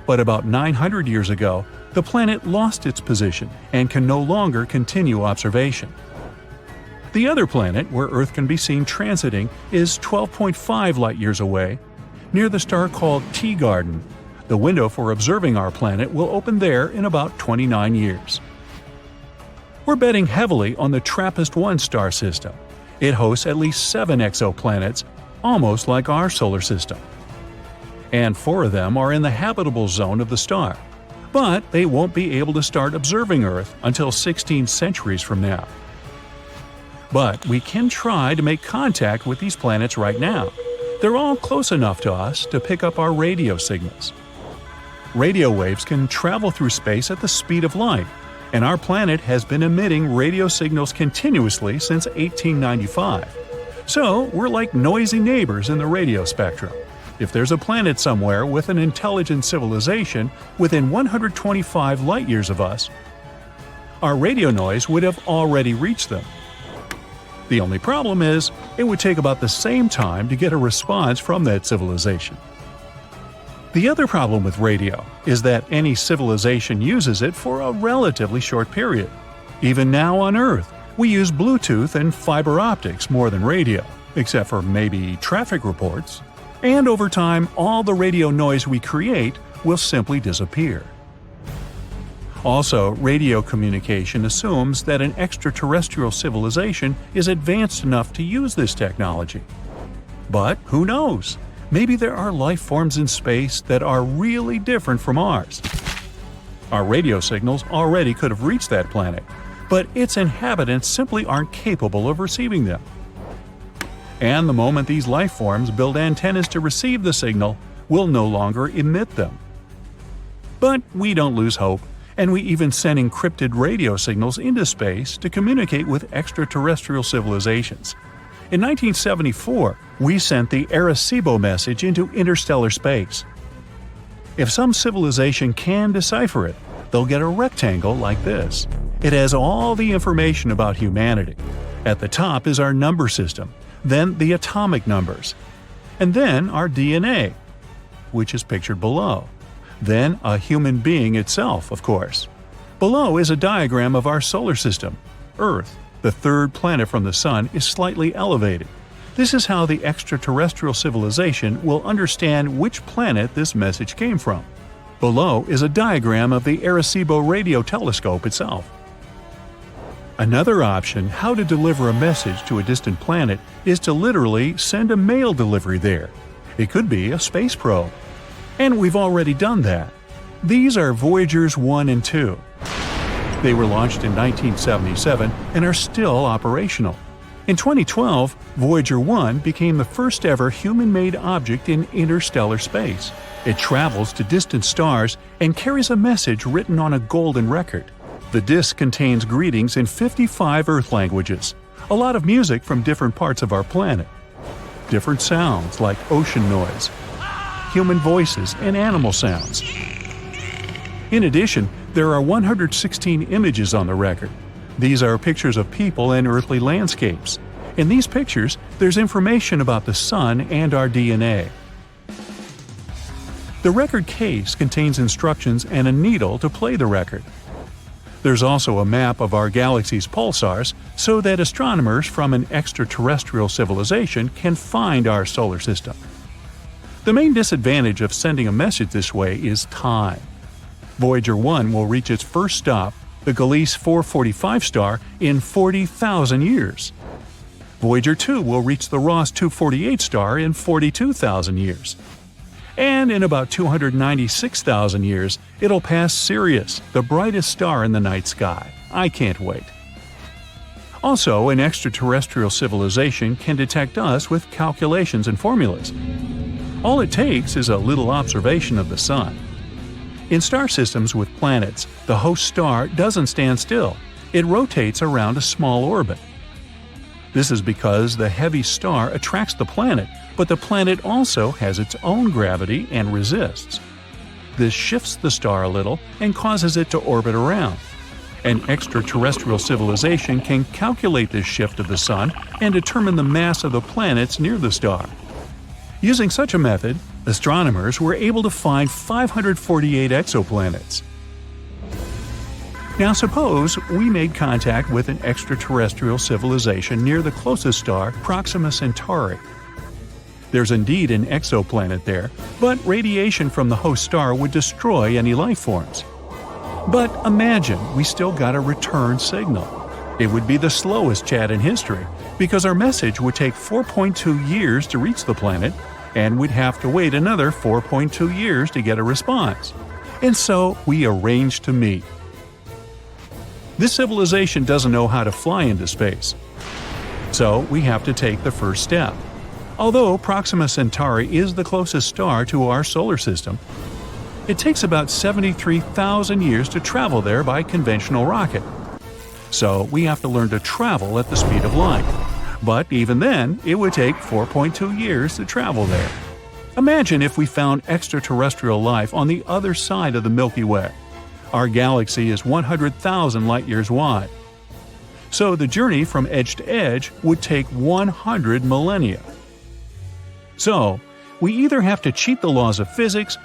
But about 900 years ago, the planet lost its position and can no longer continue observation. The other planet where Earth can be seen transiting is 12.5 light-years away, near the star called Teegarden. The window for observing our planet will open there in about 29 years. We're betting heavily on the TRAPPIST-1 star system. It hosts at least 7 exoplanets, almost like our solar system. And 4 of them are in the habitable zone of the star. But they won't be able to start observing Earth until 16 centuries from now. But we can try to make contact with these planets right now. They're all close enough to us to pick up our radio signals. Radio waves can travel through space at the speed of light, and our planet has been emitting radio signals continuously since 1895. So we're like noisy neighbors in the radio spectrum. If there's a planet somewhere with an intelligent civilization within 125 light-years of us, our radio noise would have already reached them. The only problem is, it would take about the same time to get a response from that civilization. The other problem with radio is that any civilization uses it for a relatively short period. Even now on Earth, we use Bluetooth and fiber optics more than radio, except for maybe traffic reports. And over time, all the radio noise we create will simply disappear. Also, radio communication assumes that an extraterrestrial civilization is advanced enough to use this technology. But who knows? Maybe there are life forms in space that are really different from ours. Our radio signals already could have reached that planet, but its inhabitants simply aren't capable of receiving them. And the moment these life forms build antennas to receive the signal, we'll no longer emit them. But we don't lose hope, and we even send encrypted radio signals into space to communicate with extraterrestrial civilizations. In 1974, we sent the Arecibo message into interstellar space. If some civilization can decipher it, they'll get a rectangle like this. It has all the information about humanity. At the top is our number system, then the atomic numbers, and then our DNA, which is pictured below. Then a human being itself, of course. Below is a diagram of our solar system. Earth, the third planet from the Sun, is slightly elevated. This is how the extraterrestrial civilization will understand which planet this message came from. Below is a diagram of the Arecibo radio telescope itself. Another option how to deliver a message to a distant planet is to literally send a mail delivery there. It could be a space probe. And we've already done that. These are Voyagers 1 and 2. They were launched in 1977 and are still operational. In 2012, Voyager 1 became the first ever human-made object in interstellar space. It travels to distant stars and carries a message written on a golden record. The disk contains greetings in 55 Earth languages, a lot of music from different parts of our planet. Different sounds like ocean noise, human voices, and animal sounds. In addition, there are 116 images on the record. These are pictures of people and earthly landscapes. In these pictures, there's information about the Sun and our DNA. The record case contains instructions and a needle to play the record. There's also a map of our galaxy's pulsars so that astronomers from an extraterrestrial civilization can find our solar system. The main disadvantage of sending a message this way is time. Voyager 1 will reach its first stop, the Gliese 445 star, in 40,000 years. Voyager 2 will reach the Ross 248 star in 42,000 years. And in about 296,000 years, it'll pass Sirius, the brightest star in the night sky. I can't wait. Also, an extraterrestrial civilization can detect us with calculations and formulas. All it takes is a little observation of the Sun. In star systems with planets, the host star doesn't stand still. It rotates around a small orbit. This is because the heavy star attracts the planet, but the planet also has its own gravity and resists. This shifts the star a little and causes it to orbit around. An extraterrestrial civilization can calculate this shift of the Sun and determine the mass of the planets near the star. Using such a method, astronomers were able to find 548 exoplanets. Now suppose we made contact with an extraterrestrial civilization near the closest star, Proxima Centauri. There's indeed an exoplanet there, but radiation from the host star would destroy any life forms. But imagine we still got a return signal. It would be the slowest chat in history, because our message would take 4.2 years to reach the planet, and we'd have to wait another 4.2 years to get a response. And so we arranged to meet. This civilization doesn't know how to fly into space, so we have to take the first step. Although Proxima Centauri is the closest star to our solar system, it takes about 73,000 years to travel there by conventional rocket. So we have to learn to travel at the speed of light. But even then, it would take 4.2 years to travel there. Imagine if we found extraterrestrial life on the other side of the Milky Way. Our galaxy is 100,000 light-years wide. So the journey from edge to edge would take 100 millennia. So, we either have to cheat the laws of physics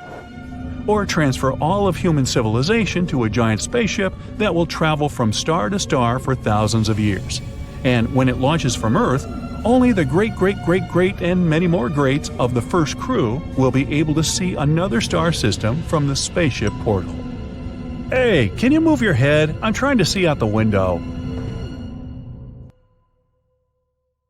or transfer all of human civilization to a giant spaceship that will travel from star to star for thousands of years. And when it launches from Earth, only the great and many more greats of the first crew will be able to see another star system from the spaceship portal. Hey, can you move your head? I'm trying to see out the window.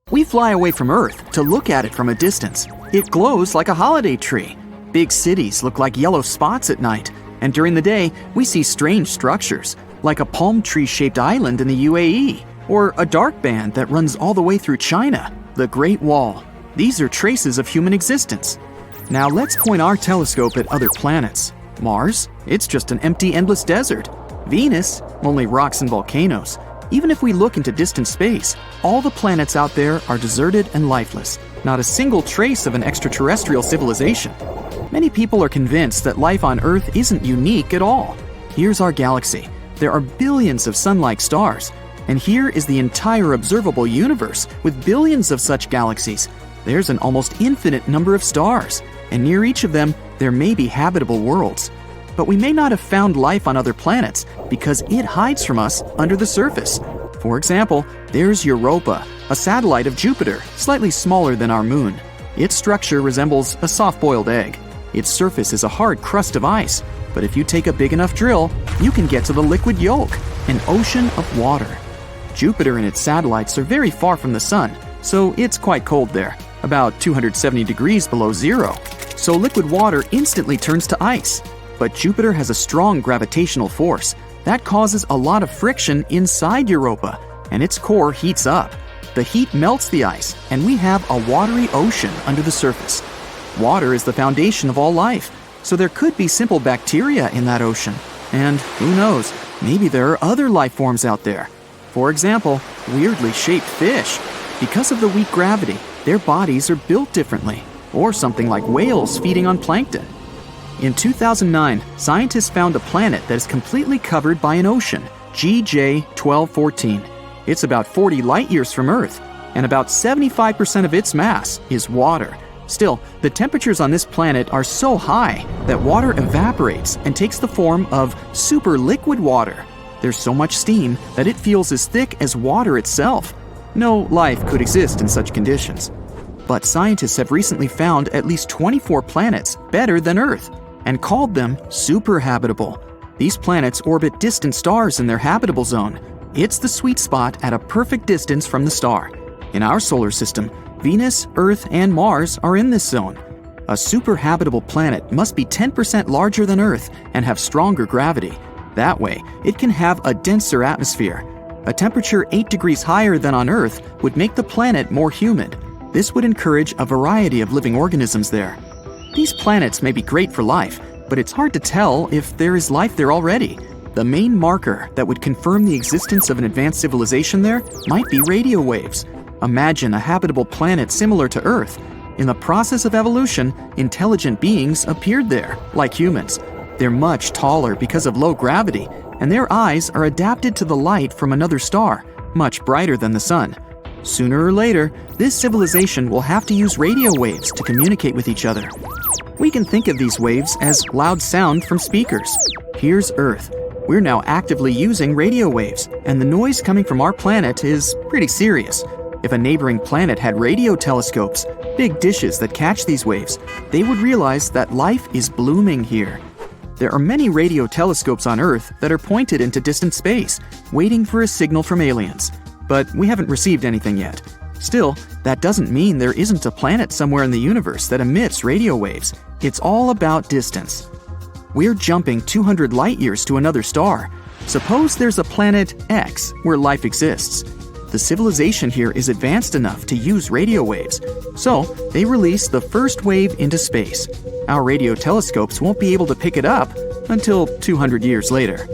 We fly away from Earth to look at it from a distance. It glows like a holiday tree. Big cities look like yellow spots at night, and during the day, we see strange structures, like a palm tree-shaped island in the UAE, or a dark band that runs all the way through China, the Great Wall. These are traces of human existence. Now let's point our telescope at other planets. Mars? It's just an empty, endless desert. Venus? Only rocks and volcanoes. Even if we look into distant space, all the planets out there are deserted and lifeless. Not a single trace of an extraterrestrial civilization. Many people are convinced that life on Earth isn't unique at all. Here's our galaxy. There are billions of sun-like stars. And here is the entire observable universe with billions of such galaxies. There's an almost infinite number of stars, and near each of them, there may be habitable worlds. But we may not have found life on other planets because it hides from us under the surface. For example, there's Europa, a satellite of Jupiter, slightly smaller than our moon. Its structure resembles a soft-boiled egg. Its surface is a hard crust of ice, but if you take a big enough drill, you can get to the liquid yolk, an ocean of water. Jupiter and its satellites are very far from the Sun, so it's quite cold there, about 270 degrees below zero. So liquid water instantly turns to ice. But Jupiter has a strong gravitational force that causes a lot of friction inside Europa, and its core heats up. The heat melts the ice, and we have a watery ocean under the surface. Water is the foundation of all life, so there could be simple bacteria in that ocean. And who knows, maybe there are other life forms out there. For example, weirdly shaped fish. Because of the weak gravity, their bodies are built differently. Or something like whales feeding on plankton. In 2009, scientists found a planet that is completely covered by an ocean, GJ 1214. It's about 40 light-years from Earth, and about 75% of its mass is water. Still, the temperatures on this planet are so high that water evaporates and takes the form of superliquid water. There's so much steam that it feels as thick as water itself. No life could exist in such conditions. But scientists have recently found at least 24 planets better than Earth and called them superhabitable. These planets orbit distant stars in their habitable zone. It's the sweet spot at a perfect distance from the star. In our solar system, Venus, Earth, and Mars are in this zone. A superhabitable planet must be 10% larger than Earth and have stronger gravity. That way, it can have a denser atmosphere. A temperature 8 degrees higher than on Earth would make the planet more humid. This would encourage a variety of living organisms there. These planets may be great for life, but it's hard to tell if there is life there already. The main marker that would confirm the existence of an advanced civilization there might be radio waves. Imagine a habitable planet similar to Earth. In the process of evolution, intelligent beings appeared there, like humans. They're much taller because of low gravity, and their eyes are adapted to the light from another star, much brighter than the sun. Sooner or later, this civilization will have to use radio waves to communicate with each other. We can think of these waves as loud sound from speakers. Here's Earth. We're now actively using radio waves, and the noise coming from our planet is pretty serious. If a neighboring planet had radio telescopes, big dishes that catch these waves, they would realize that life is blooming here. There are many radio telescopes on Earth that are pointed into distant space, waiting for a signal from aliens. But we haven't received anything yet. Still, that doesn't mean there isn't a planet somewhere in the universe that emits radio waves. It's all about distance. We're jumping 200 light years to another star. Suppose there's a planet X where life exists. The civilization here is advanced enough to use radio waves, so they release the first wave into space. Our radio telescopes won't be able to pick it up until 200 years later.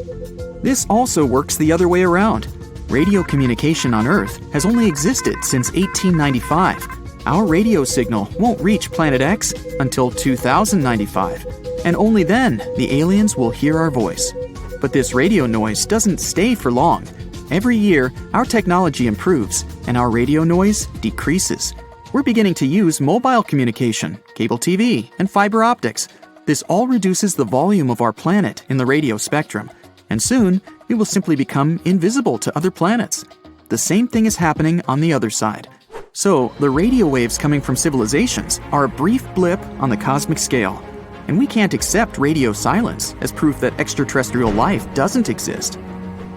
This also works the other way around. Radio communication on Earth has only existed since 1895. Our radio signal won't reach Planet X until 2095, and only then the aliens will hear our voice. But this radio noise doesn't stay for long. Every year, our technology improves, and our radio noise decreases. We're beginning to use mobile communication, cable TV, and fiber optics. This all reduces the volume of our planet in the radio spectrum, and soon it will simply become invisible to other planets. The same thing is happening on the other side. So, the radio waves coming from civilizations are a brief blip on the cosmic scale, and we can't accept radio silence as proof that extraterrestrial life doesn't exist.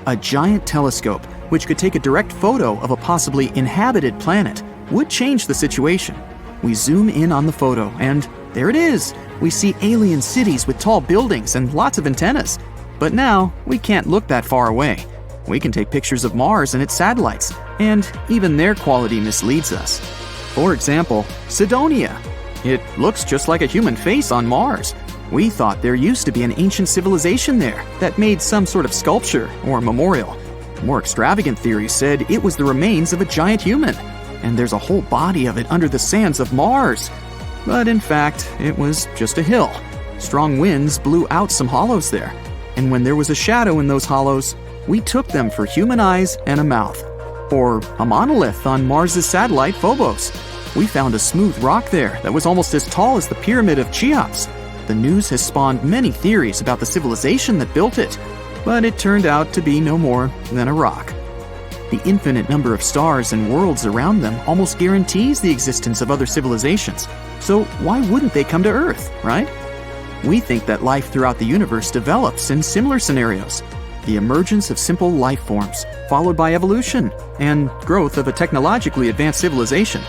A giant telescope, which could take a direct photo of a possibly inhabited planet, would change the situation. We zoom in on the photo, and there it is! We see alien cities with tall buildings and lots of antennas. But now, we can't look that far away. We can take pictures of Mars and its satellites, and even their quality misleads us. For example, Cydonia. It looks just like a human face on Mars. We thought there used to be an ancient civilization there that made some sort of sculpture or memorial. More extravagant theories said it was the remains of a giant human, and there's a whole body of it under the sands of Mars. But in fact, it was just a hill. Strong winds blew out some hollows there, and when there was a shadow in those hollows, we took them for human eyes and a mouth. Or a monolith on Mars' satellite Phobos. We found a smooth rock there that was almost as tall as the pyramid of Cheops. The news has spawned many theories about the civilization that built it, but it turned out to be no more than a rock. The infinite number of stars and worlds around them almost guarantees the existence of other civilizations, so why wouldn't they come to Earth, right? We think that life throughout the universe develops in similar scenarios. The emergence of simple life forms, followed by evolution, and growth of a technologically advanced civilization.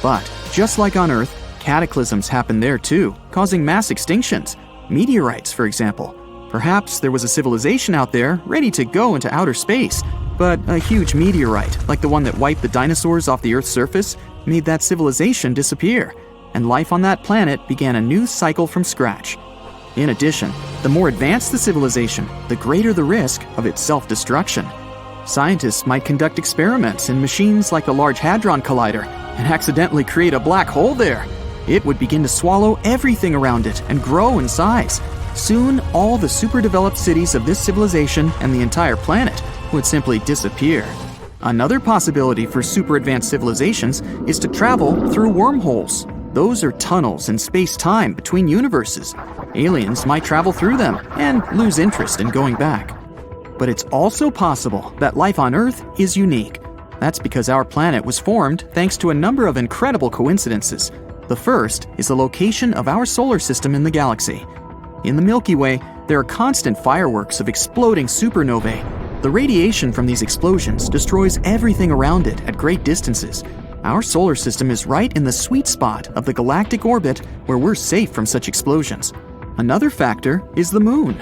But, just like on Earth, cataclysms happen there too, causing mass extinctions. Meteorites, for example. Perhaps there was a civilization out there ready to go into outer space, but a huge meteorite, like the one that wiped the dinosaurs off the Earth's surface, made that civilization disappear, and life on that planet began a new cycle from scratch. In addition, the more advanced the civilization, the greater the risk of its self-destruction. Scientists might conduct experiments in machines like the Large Hadron Collider and accidentally create a black hole there. It would begin to swallow everything around it and grow in size. Soon, all the super-developed cities of this civilization and the entire planet would simply disappear. Another possibility for super-advanced civilizations is to travel through wormholes. Those are tunnels in space-time between universes. Aliens might travel through them and lose interest in going back. But it's also possible that life on Earth is unique. That's because our planet was formed thanks to a number of incredible coincidences. The first is the location of our solar system in the galaxy. In the Milky Way, there are constant fireworks of exploding supernovae. The radiation from these explosions destroys everything around it at great distances. Our solar system is right in the sweet spot of the galactic orbit where we're safe from such explosions. Another factor is the moon.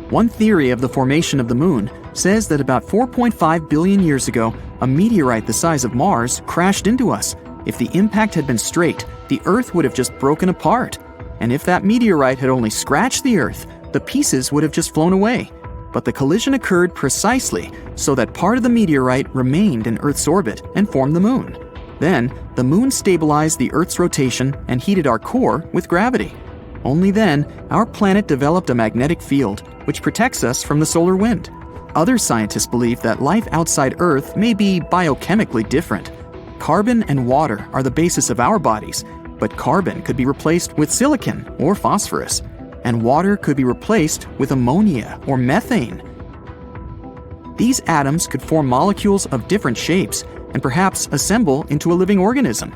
One theory of the formation of the moon says that about 4.5 billion years ago, a meteorite the size of Mars crashed into us. If the impact had been straight, the Earth would have just broken apart. And if that meteorite had only scratched the Earth, the pieces would have just flown away. But the collision occurred precisely so that part of the meteorite remained in Earth's orbit and formed the moon. Then, the moon stabilized the Earth's rotation and heated our core with gravity. Only then, our planet developed a magnetic field, which protects us from the solar wind. Other scientists believe that life outside Earth may be biochemically different. Carbon and water are the basis of our bodies, but carbon could be replaced with silicon or phosphorus, and water could be replaced with ammonia or methane. These atoms could form molecules of different shapes and perhaps assemble into a living organism.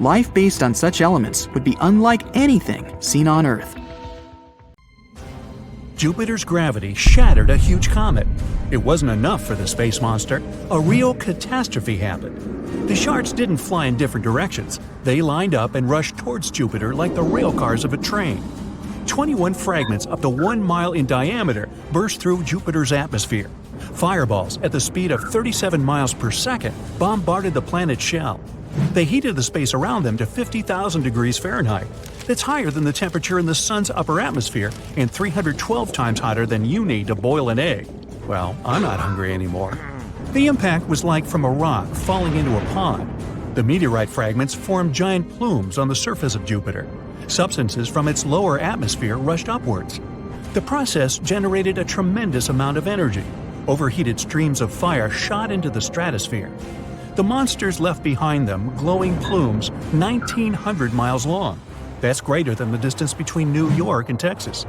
Life based on such elements would be unlike anything seen on Earth. Jupiter's gravity shattered a huge comet. It wasn't enough for the space monster. A real catastrophe happened. The shards didn't fly in different directions. They lined up and rushed towards Jupiter like the rail cars of a train. 21 fragments up to 1 mile in diameter burst through Jupiter's atmosphere. Fireballs at the speed of 37 miles per second bombarded the planet's shell. They heated the space around them to 50,000 degrees Fahrenheit. That's higher than the temperature in the Sun's upper atmosphere and 312 times hotter than you need to boil an egg. Well, I'm not hungry anymore. The impact was like from a rock falling into a pond. The meteorite fragments formed giant plumes on the surface of Jupiter. Substances from its lower atmosphere rushed upwards. The process generated a tremendous amount of energy. Overheated streams of fire shot into the stratosphere. The monsters left behind them glowing plumes 1,900 miles long. That's greater than the distance between New York and Texas.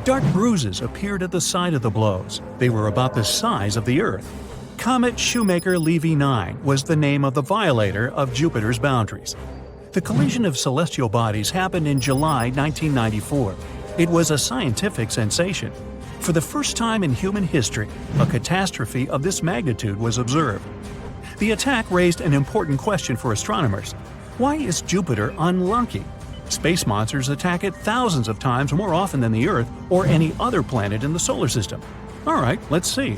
Dark bruises appeared at the side of the blows. They were about the size of the Earth. Comet Shoemaker-Levy 9 was the name of the violator of Jupiter's boundaries. The collision of celestial bodies happened in July 1994. It was a scientific sensation. For the first time in human history, a catastrophe of this magnitude was observed. The attack raised an important question for astronomers. Why is Jupiter unlucky? Space monsters attack it thousands of times more often than the Earth or any other planet in the solar system. All right, let's see.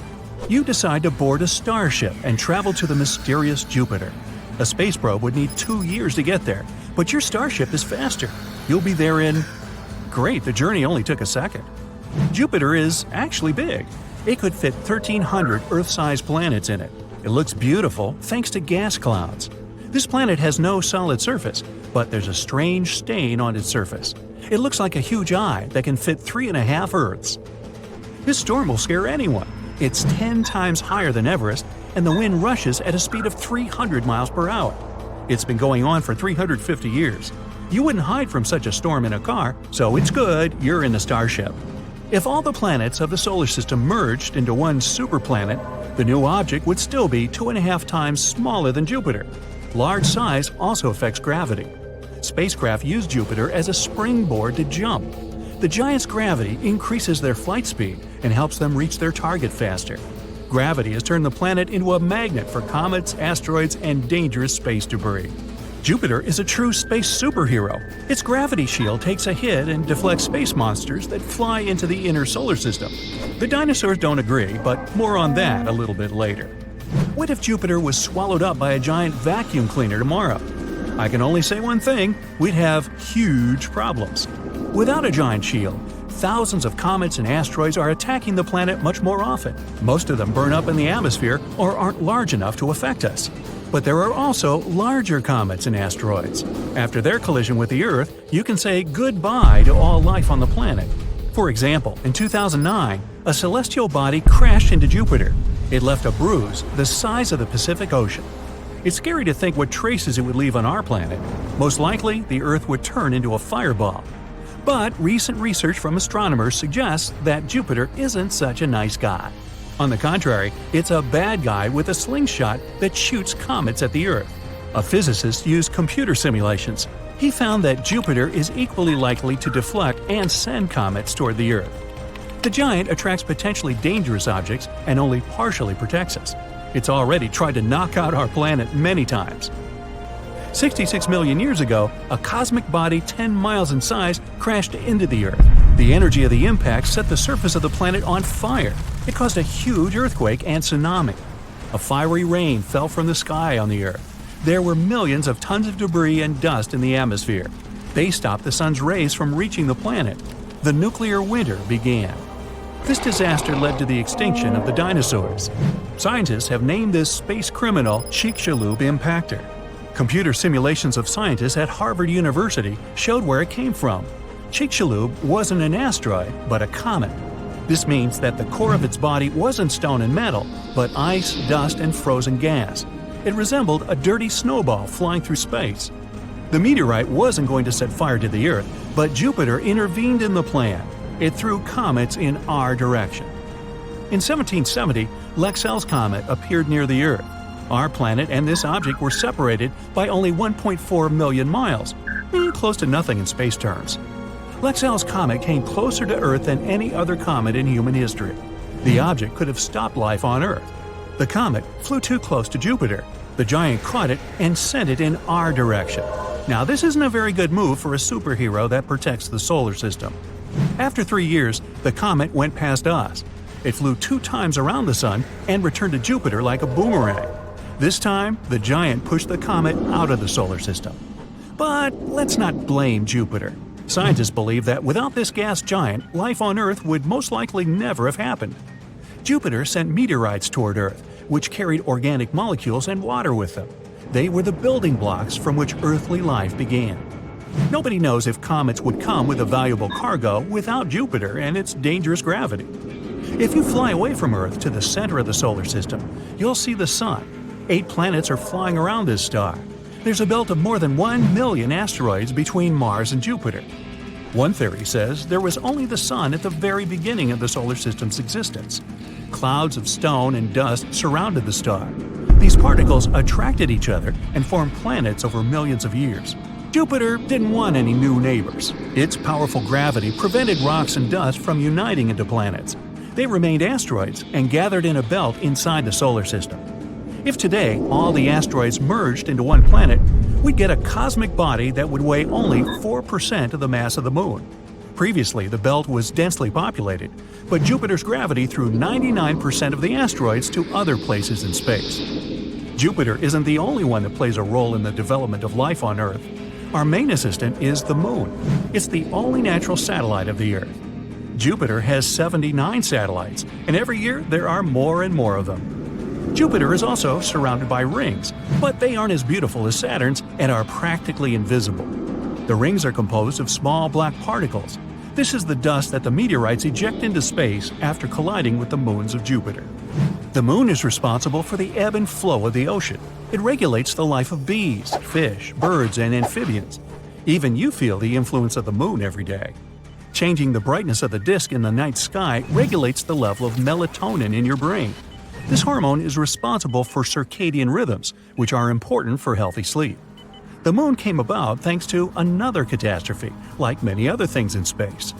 You decide to board a starship and travel to the mysterious Jupiter. A space probe would need 2 years to get there, but your starship is faster. You'll be there in... Great, the journey only took a second. Jupiter is actually big. It could fit 1,300 Earth-sized planets in it. It looks beautiful thanks to gas clouds. This planet has no solid surface, but there's a strange stain on its surface. It looks like a huge eye that can fit 3.5 Earths. This storm will scare anyone. It's 10 times higher than Everest, and the wind rushes at a speed of 300 miles per hour. It's been going on for 350 years. You wouldn't hide from such a storm in a car, so it's good you're in a starship. If all the planets of the solar system merged into one superplanet, the new object would still be 2.5 times smaller than Jupiter. Large size also affects gravity. Spacecraft use Jupiter as a springboard to jump. The giant's gravity increases their flight speed and helps them reach their target faster. Gravity has turned the planet into a magnet for comets, asteroids, and dangerous space debris. Jupiter is a true space superhero. Its gravity shield takes a hit and deflects space monsters that fly into the inner solar system. The dinosaurs don't agree, but more on that a little bit later. What if Jupiter was swallowed up by a giant vacuum cleaner tomorrow? I can only say one thing: we'd have huge problems. Without a giant shield, thousands of comets and asteroids are attacking the planet much more often. Most of them burn up in the atmosphere or aren't large enough to affect us. But there are also larger comets and asteroids. After their collision with the Earth, you can say goodbye to all life on the planet. For example, in 2009, a celestial body crashed into Jupiter. It left a bruise the size of the Pacific Ocean. It's scary to think what traces it would leave on our planet. Most likely, the Earth would turn into a fireball. But recent research from astronomers suggests that Jupiter isn't such a nice guy. On the contrary, it's a bad guy with a slingshot that shoots comets at the Earth. A physicist used computer simulations. He found that Jupiter is equally likely to deflect and send comets toward the Earth. The giant attracts potentially dangerous objects and only partially protects us. It's already tried to knock out our planet many times. 66 million years ago, a cosmic body 10 miles in size crashed into the Earth. The energy of the impact set the surface of the planet on fire. It caused a huge earthquake and tsunami. A fiery rain fell from the sky on the Earth. There were millions of tons of debris and dust in the atmosphere. They stopped the sun's rays from reaching the planet. The nuclear winter began. This disaster led to the extinction of the dinosaurs. Scientists have named this space criminal Chicxulub impactor. Computer simulations of scientists at Harvard University showed where it came from. Chicxulub wasn't an asteroid, but a comet. This means that the core of its body wasn't stone and metal, but ice, dust, and frozen gas. It resembled a dirty snowball flying through space. The meteorite wasn't going to set fire to the Earth, but Jupiter intervened in the plan. It threw comets in our direction. In 1770, Lexell's comet appeared near the Earth. Our planet and this object were separated by only 1.4 million miles, close to nothing in space terms. Lexell's comet came closer to Earth than any other comet in human history. The object could have stopped life on Earth. The comet flew too close to Jupiter. The giant caught it and sent it in our direction. Now, this isn't a very good move for a superhero that protects the solar system. After 3 years, the comet went past us. It flew 2 times around the Sun and returned to Jupiter like a boomerang. This time, the giant pushed the comet out of the solar system. But let's not blame Jupiter. Scientists believe that without this gas giant, life on Earth would most likely never have happened. Jupiter sent meteorites toward Earth, which carried organic molecules and water with them. They were the building blocks from which earthly life began. Nobody knows if comets would come with a valuable cargo without Jupiter and its dangerous gravity. If you fly away from Earth to the center of the solar system, you'll see the Sun. 8 planets are flying around this star. There's a belt of more than 1 million asteroids between Mars and Jupiter. One theory says there was only the Sun at the very beginning of the solar system's existence. Clouds of stone and dust surrounded the star. These particles attracted each other and formed planets over millions of years. Jupiter didn't want any new neighbors. Its powerful gravity prevented rocks and dust from uniting into planets. They remained asteroids and gathered in a belt inside the solar system. If today all the asteroids merged into one planet, we'd get a cosmic body that would weigh only 4% of the mass of the Moon. Previously, the belt was densely populated, but Jupiter's gravity threw 99% of the asteroids to other places in space. Jupiter isn't the only one that plays a role in the development of life on Earth. Our main assistant is the Moon. It's the only natural satellite of the Earth. Jupiter has 79 satellites, and every year there are more and more of them. Jupiter is also surrounded by rings, but they aren't as beautiful as Saturn's and are practically invisible. The rings are composed of small black particles. This is the dust that the meteorites eject into space after colliding with the moons of Jupiter. The Moon is responsible for the ebb and flow of the ocean. It regulates the life of bees, fish, birds, and amphibians. Even you feel the influence of the Moon every day. Changing the brightness of the disk in the night sky regulates the level of melatonin in your brain. This hormone is responsible for circadian rhythms, which are important for healthy sleep. The Moon came about thanks to another catastrophe, like many other things in space.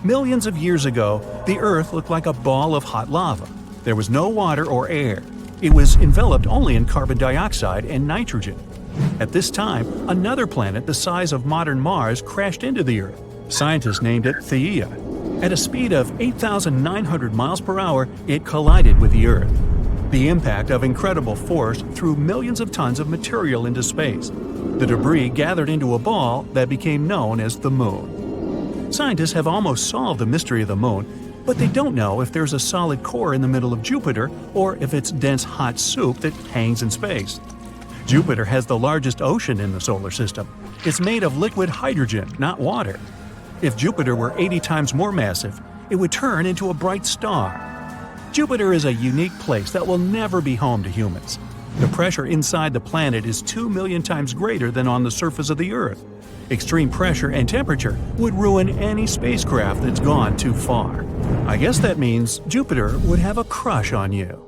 Millions of years ago, the Earth looked like a ball of hot lava. There was no water or air. It was enveloped only in carbon dioxide and nitrogen. At this time, another planet the size of modern Mars crashed into the Earth. Scientists named it Theia. At a speed of 8,900 miles per hour, it collided with the Earth. The impact of incredible force threw millions of tons of material into space. The debris gathered into a ball that became known as the Moon. Scientists have almost solved the mystery of the Moon, but they don't know if there's a solid core in the middle of Jupiter or if it's dense hot soup that hangs in space. Jupiter has the largest ocean in the solar system. It's made of liquid hydrogen, not water. If Jupiter were 80 times more massive, it would turn into a bright star. Jupiter is a unique place that will never be home to humans. The pressure inside the planet is 2 million times greater than on the surface of the Earth. Extreme pressure and temperature would ruin any spacecraft that's gone too far. I guess that means Jupiter would have a crush on you.